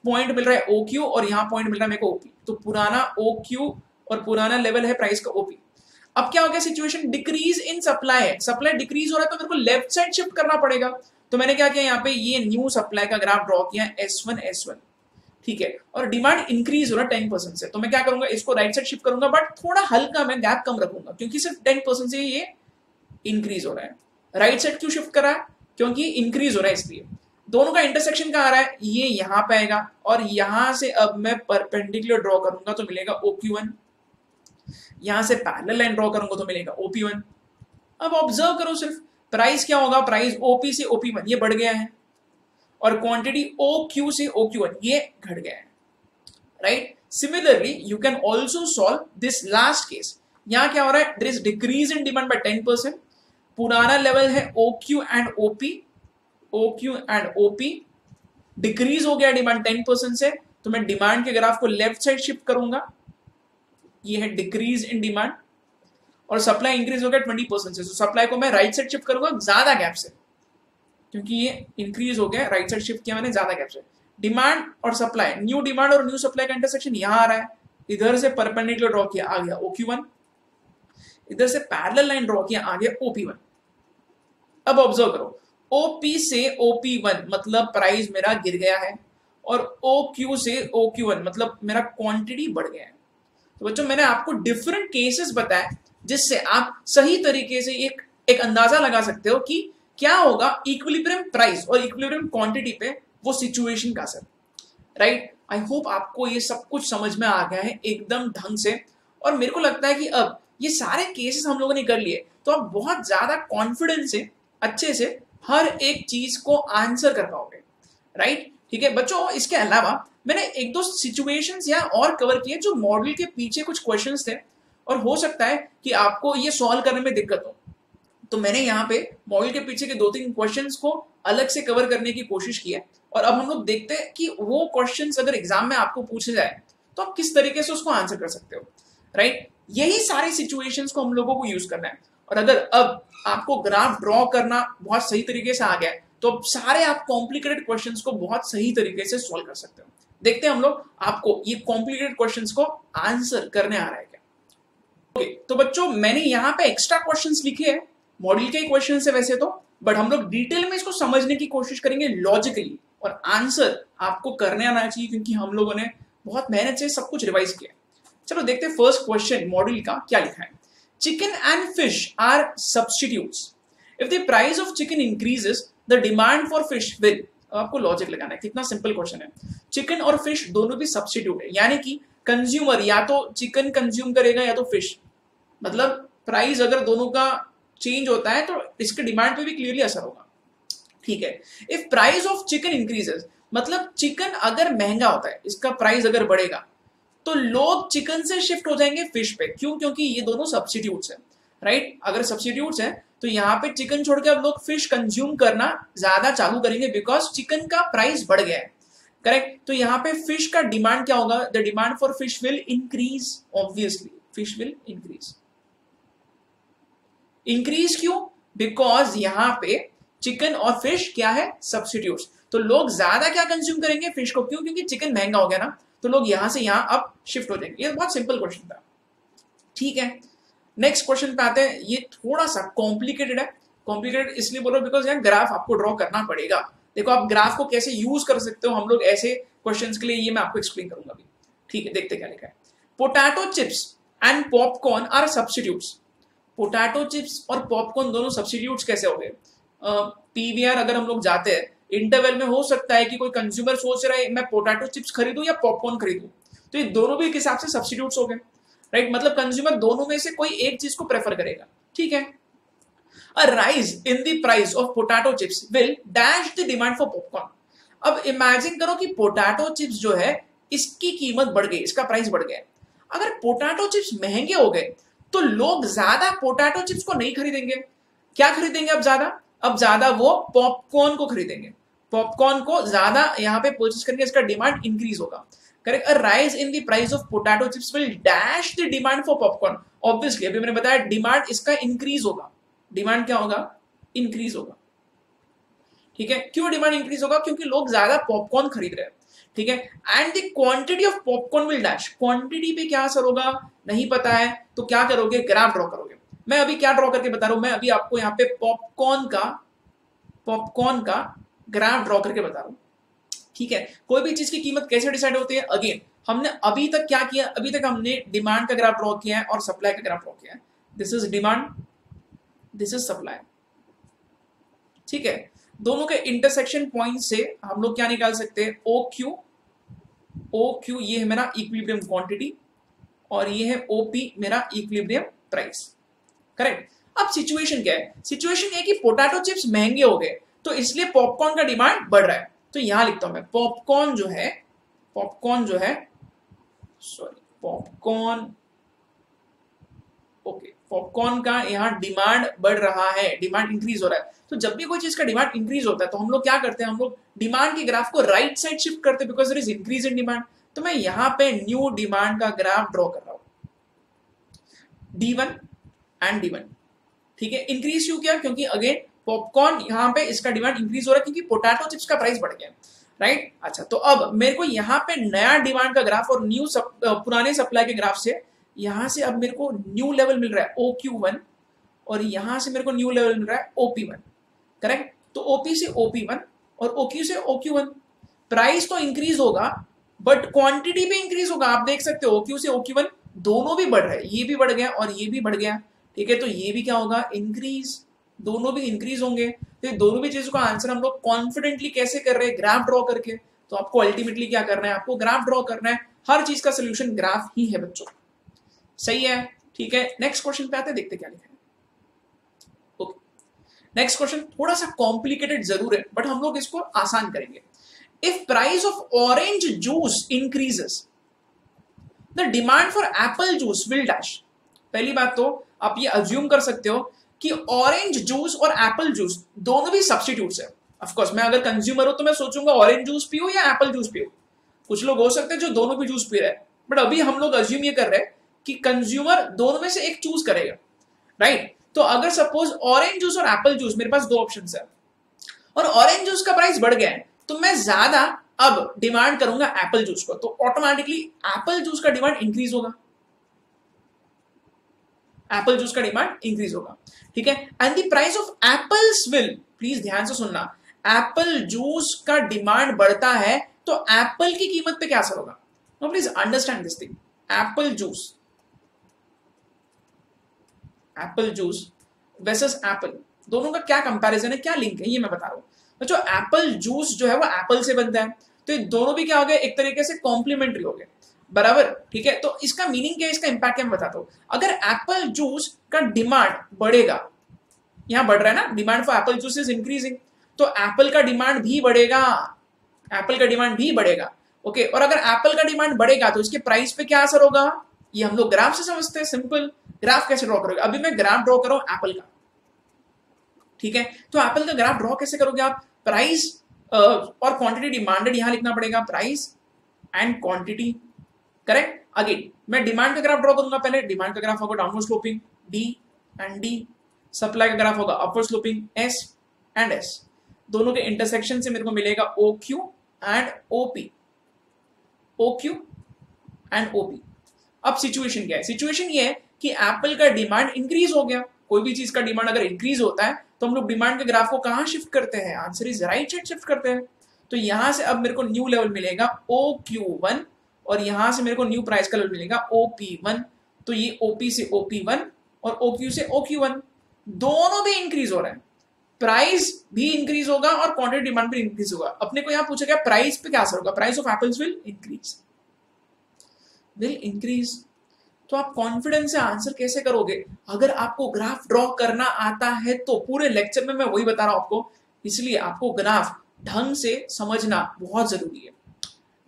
पॉइंट मिल रहा है OQ और यहाँ पॉइंट मिल रहा है मेरे को OP, तो पुराना OQ और पुराना लेवल है प्राइस का OP। अब क्या हो गया, सिचुएशन डिक्रीज इन सप्लाई है, सप्लाई डिक्रीज हो रहा है तो मेरे को लेफ्ट साइड शिफ्ट करना पड़ेगा। तो मैंने क्या किया, यहाँ पे ये न्यू सप्लाई का ग्राफ ड्रॉ किया S1, ठीक है। और डिमांड इंक्रीज हो रहा है 10% से, तो मैं क्या करूंगा, इसको राइट साइड शिफ्ट करूंगा, बट थोड़ा हल्का मैं गैप कम रखूंगा क्योंकि सिर्फ 10% से ये इंक्रीज हो रहा है। राइट साइड क्यों शिफ्ट कर रहा है, क्योंकि इंक्रीज हो रहा है इसलिए। दोनों का इंटरसेक्शन कहाँ आ रहा है, ये यहाँ पे आएगा, और यहां से अब मैं परपेंडिकुलर ड्रॉ करूंगा तो मिलेगा OQ1, यहां से पैरेलल लाइन ड्रॉ करूंगा तो मिलेगा OP1। अब ऑब्जर्व करो सिर्फ, प्राइस क्या होगा, प्राइस OP से OP1 ये बढ़ गया है, और क्वांटिटी OQ से OQ1 ये घट गया है, right. Similarly you can also solve this last case, यहां क्या हो रहा है, there is decrease in demand by 10%, पुराना लेवल है OQ and OP, OQ and OP, decrease हो गया डिमांड 10% से, तो मैं डिमांड के ग्राफ को लेफ्ट साइड शिफ्ट करूंगा, ये है डिक्रीज इन डिमांड, और सप्लाई इंक्रीज हो गया 20% से, तो सप्लाई को मैं राइट साइड शिफ्ट करूंगा ज्यादा गैप से, क्योंकि ये इंक्रीज हो गया, राइट साइड शिफ्ट किया मैंने ज्यादा गैप से। डिमांड और सप्लाई, न्यू डिमांड और न्यू सप्लाई का इंटरसेक्शन यहां आ रहा है, इधर से परपेंडिकुलर ड्रॉ किया, आ गया OQ1, इधर से पैरेलल लाइन ड्रॉ किया, आ गया OP1। अब ऑब्जर्व करो, OP से OP1 मतलब प्राइस मेरा गिर गया है, और OQ से OQ1 मतलब मेरा क्वांटिटी बढ़ गया है। तो बच्चों मैंने आपको डिफरेंट केसेस बताए जिससे आप सही तरीके से एक अंदाजा लगा सकते हो कि क्या होगा इक्विलिब्रियम प्राइस और इक्विलिब्रियम क्वांटिटी पे वो सिचुएशन का असर, राइट। आई होप आपको ये सब कुछ समझ में आ गया है एकदम ढंग से, और मेरे को लगता है कि अब ये सारे केसेस हम लोगों ने कर लिए तो आप बहुत ज्यादा कॉन्फिडेंस से अच्छे से हर एक चीज को आंसर कर पाओगे, राइट। ठीक है बच्चों, इसके अलावा मैंने एक दो सिचुएशंस यहाँ और कवर किए जो मॉडल के पीछे कुछ क्वेश्चंस थे, और हो सकता है कि आपको ये सॉल्व करने में दिक्कत हो, तो मैंने यहाँ पे मॉडल के पीछे के 2-3 क्वेश्चंस को अलग से कवर करने की कोशिश की है, और अब हम लोग देखते हैं कि वो क्वेश्चंस अगर एग्जाम में आपको पूछे जाए तो आप किस तरीके से उसको आंसर कर सकते हो, राइट। यही सारी सिचुएशंस को हम लोगों को यूज करना है, और अगर अब आपको ग्राफ ड्रॉ करना बहुत सही तरीके से आ गया है तो अब सारे आप कॉम्प्लिकेटेड क्वेश्चंस को बहुत सही तरीके से सॉल्व कर सकते हो। देखते हैं हम लोग आपको ये कॉम्प्लिकेटेड क्वेश्चंस को आंसर करने आ रहा है क्या। ओके, तो बच्चों मैंने यहाँ पे एक्स्ट्रा क्वेश्चंस लिखे हैं, मॉडल के क्वेश्चन है वैसे तो, बट हम लोग डिटेल में इसको समझने की कोशिश करेंगे लॉजिकली, और आंसर आपको करने आना चाहिए क्योंकि हम लोगों ने बहुत मेहनत से सब कुछ रिवाइज किया। चलो देखते हैं फर्स्ट क्वेश्चन मॉडल का क्या लिखा है। Chicken and fish are substitutes, if the price of chicken increases the demand for fish will. आपको लॉजिक लगाना है, कितना सिंपल क्वेश्चन है। चिकन और फिश दोनों भी सब्स्टिट्यूट है, यानी कि कंज्यूमर या तो चिकन कंज्यूम करेगा या तो फिश, मतलब प्राइस अगर दोनों का चेंज होता है तो इसके डिमांड पे भी क्लियरली असर होगा, ठीक है। If price of chicken increases, मतलब चिकन अगर महंगा होता है, इसका प्राइस अगर बढ़ेगा तो लोग चिकन से शिफ्ट हो जाएंगे फिश पे, क्यों, क्योंकि ये दोनों सब्स्टिट्यूट्स हैं, राइट। अगर सब्स्टिट्यूट्स हैं तो यहाँ पे चिकन छोड़ के अब लोग फिश कंज्यूम करना ज्यादा चालू करेंगे बिकॉज चिकन का प्राइस बढ़ गया है, करेक्ट। तो यहाँ पे फिश का डिमांड क्या होगा, the demand for fish will increase, obviously fish will increase. Increase क्यों, बिकॉज यहाँ पे चिकन और फिश क्या है, सब्स्टिट्यूट्स, तो लोग ज्यादा क्या कंज्यूम करेंगे, फिश को, क्यों, क्योंकि चिकन महंगा हो गया ना, तो लोग यहां से यहां अब शिफ्ट हो जाएंगे। ये बहुत सिंपल क्वेश्चन था, ठीक है। नेक्स्ट क्वेश्चन पे आते हैं, ये थोड़ा सा कॉम्प्लिकेटेड है। कॉम्प्लिकेटेड इसलिए बोलो बिकॉज यहाँ ग्राफ आपको ड्रॉ करना पड़ेगा। देखो आप ग्राफ को कैसे यूज कर सकते हो हम लोग ऐसे क्वेश्चंस के लिए, ये मैं आपको एक्सप्लेन करूंगा अभी, ठीक है। देखते क्या लिखा है। Potato chips and popcorn are substitutes. Potato chips और पॉपकॉर्न दोनों सब्स्टिट्यूट्स कैसे हो गए। पीवीआर अगर हम लोग जाते हैं, इंटरवल में हो सकता है कि कोई कंज्यूमर सोच रहा है मैं पोटैटो चिप्स खरीदूं या पॉपकॉर्न खरीदूं, तो ये दोनों भी एक हिसाब से सब्स्टिट्यूट्स हो गए, राइट। मतलब कंज्यूमर दोनों में से कोई एक चीज को प्रेफर करेगा, ठीक है। A rise in the price of potato chips will dash the demand for popcorn. अब इमेजिन करो कि पोटैटो चिप्स जो है इसकी कीमत बढ़ गई, इसका प्राइस बढ़ गया। अगर पोटैटो चिप्स महंगे हो गए तो लोग ज्यादा पोटैटो चिप्स को नहीं खरीदेंगे, क्या खरीदेंगे अब ज्यादा वो पॉपकॉर्न को खरीदेंगे, पॉपकॉर्न को ज्यादा यहाँ पे परचेस करेंगे, इसका डिमांड इंक्रीज होगा, correct. A rise in the price of potato chips will dash the demand for popcorn. Obviously अभी मैंने बताया डिमांड इसका इंक्रीज होगा, डिमांड क्या होगा, इंक्रीज होगा, ठीक है। क्यों डिमांड इंक्रीज होगा, क्योंकि लोग ज्यादा पॉपकॉर्न खरीद रहे हैं, ठीक है। And the quantity of popcorn will dash, quantity पे क्या असर होगा नहीं पता है, तो क्या करोगे, ग्राफ ड्रॉ करोगे। मैं अभी क्या ड्रॉ करके बता रहा हूं, मैं अभी आपको यहाँ पे पॉपकॉर्न का ग्राफ ड्रॉ करके बता रहा हूं, ठीक है। कोई भी चीज की कीमत कैसे डिसाइड होती है, अगेन हमने अभी तक क्या किया, अभी तक हमने डिमांड का ग्राफ ड्रॉ किया है और सप्लाई का ग्राफ ड्रॉ किया है। This is demand, this is supply, ठीक है। दोनों के इंटरसेक्शन पॉइंट से हम लोग क्या निकाल सकते हैं, ओ क्यू ये है मेरा इक्विलिब्रियम क्वांटिटी और ये है ओपी मेरा इक्विलिब्रियम प्राइस, करेक्ट। अब सिचुएशन क्या है, सिचुएशन ये कि पोटैटो चिप्स महंगे हो गए तो इसलिए पॉपकॉर्न का डिमांड बढ़ रहा है, तो यहां लिखता हूं मैं पॉपकॉर्न जो है सॉरी पॉपकॉर्न ओके, पॉपकॉर्न का यहाँ डिमांड बढ़ रहा है, डिमांड इंक्रीज हो रहा है। तो जब भी कोई चीज का डिमांड इंक्रीज होता है तो हम लोग क्या करते हैं, हम लोग डिमांड के ग्राफ को राइट साइड शिफ्ट करते हैं because there is increase in demand. तो मैं यहाँ पे न्यू डिमांड का ग्राफ ड्रॉ कर रहा हूं, D1 एंड D1, ठीक है। इंक्रीज क्यों किया, क्योंकि अगेन पॉपकॉर्न यहाँ पे इसका डिमांड इंक्रीज हो रहा है क्योंकि पोटैटो चिप्स का प्राइस बढ़ गया, राइट। अच्छा, तो अब मेरे को यहाँ पे नया डिमांड का ग्राफ और न्यू पुराने सप्लाई के ग्राफ से यहाँ से अब मेरे को न्यू लेवल मिल रहा है OQ1 और यहाँ से मेरे को न्यू लेवल मिल रहा है OP1, करेक्ट। तो OP से OP1 और OQ से OQ1, प्राइस तो इंक्रीज होगा बट क्वांटिटी भी इंक्रीज होगा। आप देख सकते हो OQ से OQ1 दोनों भी बढ़ रहे हैं, ये भी बढ़ गया और ये भी बढ़ गया, ठीक है। तो ये भी क्या होगा, इंक्रीज, दोनों भी इंक्रीज होंगे। तो ये दोनों भी चीजों का आंसर हम लोग कॉन्फिडेंटली कैसे कर रहे हैं, ग्राफ ड्रॉ करके। तो आपको अल्टीमेटली क्या करना है, आपको ग्राफ ड्रॉ करना है, हर चीज का सोल्यूशन ग्राफ ही है बच्चों, सही है, ठीक है। नेक्स्ट क्वेश्चन पे आते हैं, देखते क्या लिखा है। ओके, नेक्स्ट क्वेश्चन थोड़ा सा कॉम्प्लिकेटेड जरूर है बट हम लोग इसको आसान करेंगे। If price of orange juice increases the demand for Apple juice will dash. पहली बात तो आप ये अज्यूम कर सकते हो कि ऑरेंज जूस और एप्पल जूस दोनों भी सब्स्टिट्यूट्स है। ऑफ कोर्स मैं अगर कंज्यूमर हूं तो मैं सोचूंगा ऑरेंज जूस पियो या एप्पल जूस पियो। कुछ लोग हो सकते हैं जो दोनों भी जूस पी रहे हैं, बट अभी हम लोग अज्यूम ये कर रहे हैं कि कंज्यूमर दोनों में से एक चूज करेगा, राइट। तो अगर सपोज ऑरेंज जूस और एप्पल जूस, मेरे पास दो ऑप्शन है और ऑरेंज जूस का प्राइस बढ़ गया है तो मैं ज्यादा अब डिमांड करूंगा एप्पल जूस को, तो ऑटोमेटिकली एप्पल जूस का डिमांड इंक्रीज होगा, एप्पल जूस का डिमांड इंक्रीज होगा, ठीक है। And the price of apples will, please ध्यान से सुनना, एप्पल जूस का डिमांड बढ़ता है तो एप्पल की कीमत पे क्या असर होगा। No please understand this thing, apple juice versus apple, दोनों का क्या कंपैरिजन है, क्या लिंक है, ये मैं बता रहा हूं। तो जो एप्पल जूस जो है वो एप्पल से बनता है, तो ये दोनों भी क्या हो गए, एक तरीके से कॉम्प्लीमेंट्री हो गए, बराबर, ठीक है। तो इसका मीनिंग क्या है, इसका इंपैक्ट क्या मैं बताता हूं। अगर एप्पल जूस का डिमांड बढ़ेगा, यहां बढ़ रहा है ना, demand for Apple juice is increasing, तो एप्पल का डिमांड भी बढ़ेगा, एप्पल का डिमांड भी बढ़ेगा, ओके। और अगर एप्पल का डिमांड बढ़ेगा तो इसके प्राइस पे क्या असर होगा, ये हम लोग ग्राफ से समझते हैं, सिंपल। ग्राफ कैसे ड्रॉ करोगे, अभी मैं ग्राफ ड्रॉ कर रहा हूं एप्पल का, ठीक है। तो एप्पल का ग्राफ ड्रॉ कैसे करोगे आप, प्राइस और क्वांटिटी डिमांडेड यहां लिखना पड़ेगा, price and quantity, correct. Again मैं डिमांड का ग्राफ ड्रॉ करूंगा, पहले डिमांड का ग्राफ होगा downward sloping D and D, supply का ग्राफ होगा upward sloping S and S, दोनों के इंटरसेक्शन से मेरे को मिलेगा OQ and OP, OQ and OP। अब सिचुएशन क्या है, सिचुएशन ये है कि एप्पल का डिमांड इंक्रीज हो गया। कोई भी चीज का डिमांड अगर इंक्रीज होता है तो हम लोग डिमांड के ग्राफ को कहां शिफ्ट करते हैं, answer is right side shift करते हैं। तो यहां से अब मेरे को न्यू लेवल मिलेगा OQ1 और यहां से मेरे को न्यू प्राइस का लेवल मिलेगा OP1। तो ये OP से OP1 और OQ से OQ1 दोनों भी इंक्रीज हो रहे हैं, प्राइस भी इंक्रीज होगा और क्वांटिटी डिमांड भी इंक्रीज होगा। अपने को यहां पूछा गया प्राइस पे क्या असर होगा, price of apples will increase. तो आप कॉन्फिडेंस से आंसर कैसे करोगे, अगर आपको ग्राफ ड्रॉ करना आता है तो। पूरे लेक्चर में मैं वही बता रहा हूं आपको, इसलिए आपको ग्राफ ढंग से समझना बहुत जरूरी है,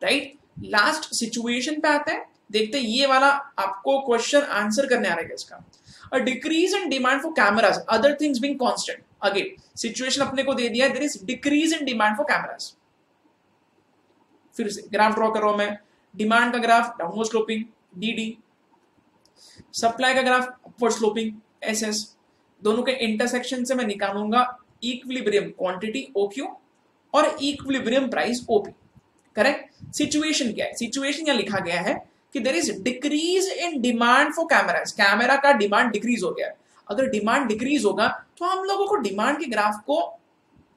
राइट। लास्ट सिचुएशन पे आते हैं, देखते हैं ये वाला आपको क्वेश्चन आंसर करने आ रहा है इसका। A decrease in demand for cameras other things being constant. Again situation अपने को दे दिया है, there is decrease in demand for cameras. फिर से ग्राफ ड्रॉ कर रहा हूं मैं, डिमांड का graph downward sloping DD, supply का ग्राफ अपवर्ड स्लोपिंग SS, दोनों के इंटरसेक्शन से मैं निकालूंगा इक्विलिब्रियम क्वांटिटी OQ और equilibrium price OP, correct. Situation क्या है, सिचुएशन यहां लिखा गया है कि there is decrease in demand for cameras, camera का डिमांड डिक्रीज हो गया है। अगर डिमांड डिक्रीज होगा तो हम लोगों को डिमांड के ग्राफ को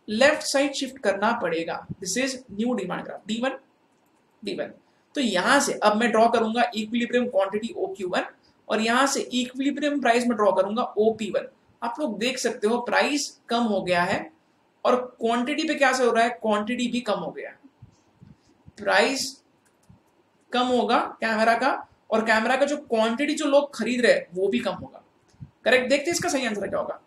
लेफ्ट साइड शिफ्ट करना पड़ेगा। This is new demand graph D1। तो यहां से अब मैं ड्रॉ करूंगा इक्विलिब्रियम क्वांटिटी OQ1 और यहां से इक्विलिब्रियम प्राइस में ड्रॉ करूंगा OP1। आप लोग देख सकते हो प्राइस कम हो गया है और क्वांटिटी पे क्या से हो रहा है, क्वांटिटी भी कम हो गया है। प्राइस कम होगा कैमरा का और कैमरा का जो क्वांटिटी जो लोग खरीद रहे हैं वो भी कम होगा, करेक्ट। देखते हैं इसका सही आंसर क्या होगा।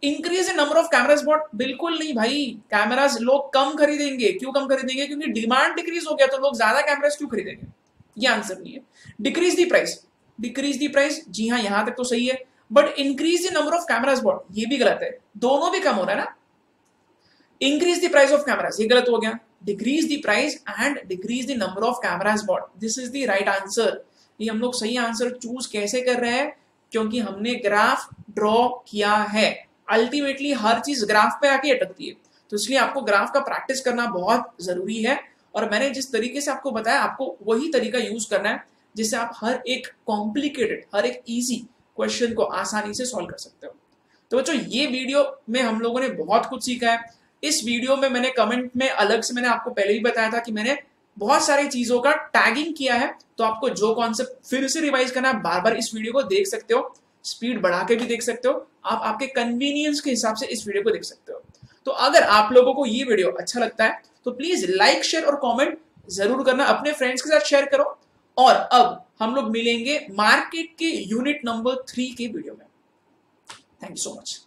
Increase in number of cameras both, बिल्कुल नहीं भाई, कैमरास लोग कम खरीदेंगे। क्यों कम खरीदेंगे, क्योंकि डिमांड डिक्रीज हो गया तो लोग ज्यादा कैमरास क्यों खरीदेंगे, ये आंसर नहीं है। Decrease the price, decrease the price, जी हाँ यहां तक तो सही है, but increase the number of cameras bought, ये भी गलत है, दोनों भी कम हो रहा है ना। Increase the price of cameras, ये गलत हो गया, decrease the price and decrease the number of cameras both, this is the right answer. ये हम लोग सही आंसर चूज कैसे कर रहे हैं, क्योंकि हमने ग्राफ ड्रॉ किया है। अल्टीमेटली हर चीज ग्राफ पे आके अटकती है, तो इसलिए आपको ग्राफ का प्रैक्टिस करना बहुत जरूरी है। और मैंने जिस तरीके से आपको बताया, आपको वही तरीका यूज करना है जिससे आप हर एक कॉम्प्लिकेटेड, हर एक इजी क्वेश्चन को आसानी से सॉल्व कर सकते हो। तो बच्चों ये वीडियो में हम लोगों ने बहुत कुछ सीखा है। इस वीडियो में मैंने कमेंट में अलग से, मैंने आपको पहले भी बताया था कि मैंने बहुत सारी चीजों का टैगिंग किया है, तो आपको जो कॉन्सेप्ट फिर से रिवाइज करना है, बार बार इस वीडियो को देख सकते हो, स्पीड बढ़ा के भी देख सकते हो, आप आपके कन्वीनियंस के हिसाब से इस वीडियो को देख सकते हो। तो अगर आप लोगों को ये वीडियो अच्छा लगता है तो प्लीज लाइक, शेयर और कमेंट जरूर करना, अपने फ्रेंड्स के साथ शेयर करो। और अब हम लोग मिलेंगे मार्केट के यूनिट नंबर 3 के वीडियो में। Thank you so much.